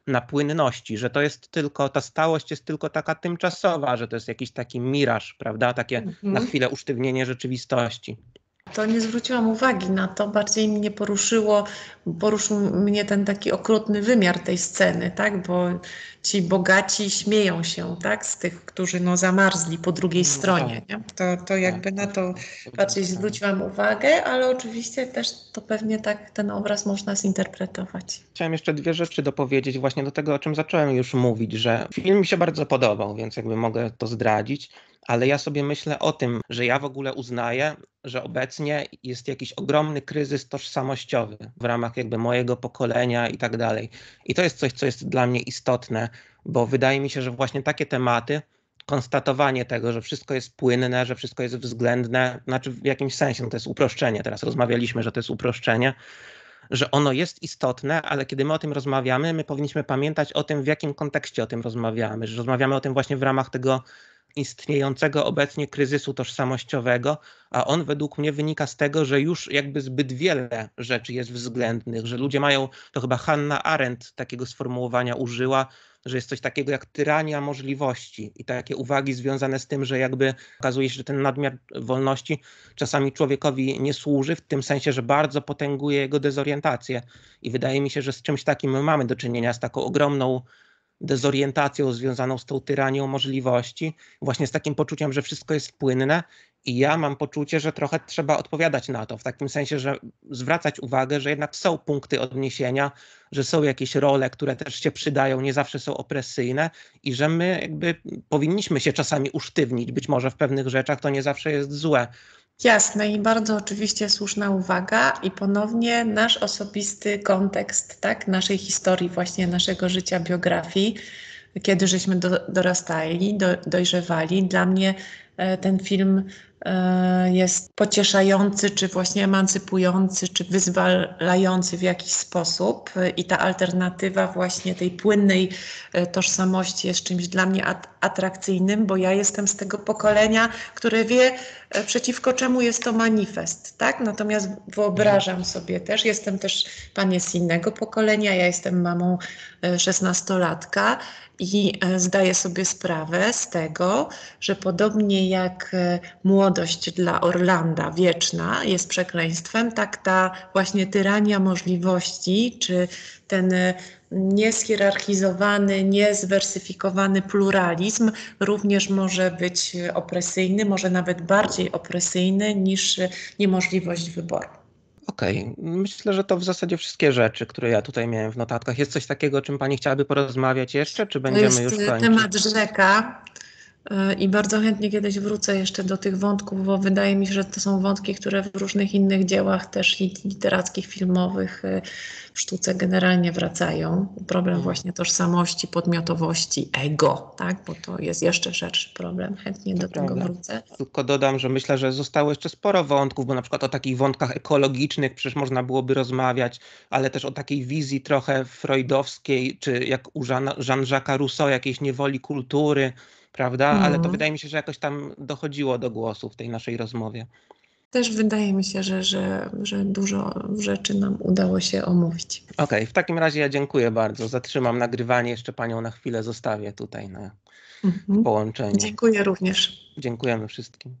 A: na płynności, że to jest tylko, ta stałość jest tylko taka tymczasowa, że to jest jakiś taki miraż, prawda? Takie na chwilę usztywnienie rzeczywistości.
B: To nie zwróciłam uwagi na to, bardziej mnie poruszył mnie ten taki okrutny wymiar tej sceny, tak, bo ci bogaci śmieją się, tak, z tych, którzy zamarzli po drugiej stronie, nie? To jakby na to bardziej zwróciłam uwagę, ale oczywiście też to pewnie tak ten obraz można zinterpretować.
A: Chciałem jeszcze dwie rzeczy dopowiedzieć właśnie do tego, o czym zacząłem już mówić, że film mi się bardzo podobał, więc jakby mogę to zdradzić. Ale ja sobie myślę o tym, że ja w ogóle uznaję, że obecnie jest jakiś ogromny kryzys tożsamościowy w ramach jakby mojego pokolenia i tak dalej. I to jest coś, co jest dla mnie istotne, bo wydaje mi się, że właśnie takie tematy, konstatowanie tego, że wszystko jest płynne, że wszystko jest względne, znaczy w jakimś sensie, to jest uproszczenie, teraz rozmawialiśmy, że to jest uproszczenie, że ono jest istotne, ale kiedy my o tym rozmawiamy, my powinniśmy pamiętać o tym, w jakim kontekście o tym rozmawiamy, że rozmawiamy o tym właśnie w ramach tego istniejącego obecnie kryzysu tożsamościowego, a on według mnie wynika z tego, że już jakby zbyt wiele rzeczy jest względnych, że ludzie mają, to chyba Hannah Arendt takiego sformułowania użyła, że jest coś takiego jak tyrania możliwości i takie uwagi związane z tym, że jakby okazuje się, że ten nadmiar wolności czasami człowiekowi nie służy, w tym sensie, że bardzo potęguje jego dezorientację i wydaje mi się, że z czymś takim my mamy do czynienia, z taką ogromną dezorientacją związaną z tą tyranią możliwości, właśnie z takim poczuciem, że wszystko jest płynne i ja mam poczucie, że trochę trzeba odpowiadać na to, w takim sensie, że zwracać uwagę, że jednak są punkty odniesienia, że są jakieś role, które też się przydają, nie zawsze są opresyjne i że my jakby powinniśmy się czasami usztywnić, być może w pewnych rzeczach to nie zawsze jest złe.
B: Jasne i bardzo oczywiście słuszna uwaga i ponownie nasz osobisty kontekst, tak, naszej historii, właśnie naszego życia, biografii, kiedy żeśmy dorastali, dojrzewali. Dla mnie ten film jest pocieszający, czy właśnie emancypujący, czy wyzwalający w jakiś sposób i ta alternatywa właśnie tej płynnej tożsamości jest czymś dla mnie atrakcyjnym, bo ja jestem z tego pokolenia, które wie, przeciwko czemu jest to manifest, tak? Natomiast wyobrażam sobie też, pan jest z innego pokolenia, ja jestem mamą 16-latka i zdaję sobie sprawę z tego, że podobnie jak młodość dla Orlanda wieczna jest przekleństwem, tak ta właśnie tyrania możliwości, czy ten niezhierarchizowany, niezwersyfikowany pluralizm również może być opresyjny, może nawet bardziej opresyjny niż niemożliwość wyboru.
A: Okej, myślę, że to w zasadzie wszystkie rzeczy, które ja tutaj miałem w notatkach. Jest coś takiego, o czym pani chciałaby porozmawiać jeszcze, czy będziemy już
B: To jest
A: kończyć?
B: temat rzeka i bardzo chętnie kiedyś wrócę jeszcze do tych wątków, bo wydaje mi się, że to są wątki, które w różnych innych dziełach też literackich, filmowych, w sztuce generalnie wracają. Problem właśnie tożsamości, podmiotowości, ego, tak? Bo to jest jeszcze szerszy problem. Chętnie do tego wrócę.
A: Tylko dodam, że myślę, że zostało jeszcze sporo wątków, bo na przykład o takich wątkach ekologicznych przecież można byłoby rozmawiać, ale też o takiej wizji trochę freudowskiej, czy jak u Jean-Jacques'a Rousseau, jakiejś niewoli kultury, prawda? Ale to
B: No.
A: wydaje mi się, że jakoś tam dochodziło do głosu w tej naszej rozmowie.
B: Też wydaje mi się, że dużo rzeczy nam udało się omówić.
A: Okej, w takim razie ja dziękuję bardzo. Zatrzymam nagrywanie, jeszcze panią na chwilę zostawię tutaj w
B: Mhm.
A: połączeniu.
B: Dziękuję również.
A: Dziękujemy wszystkim.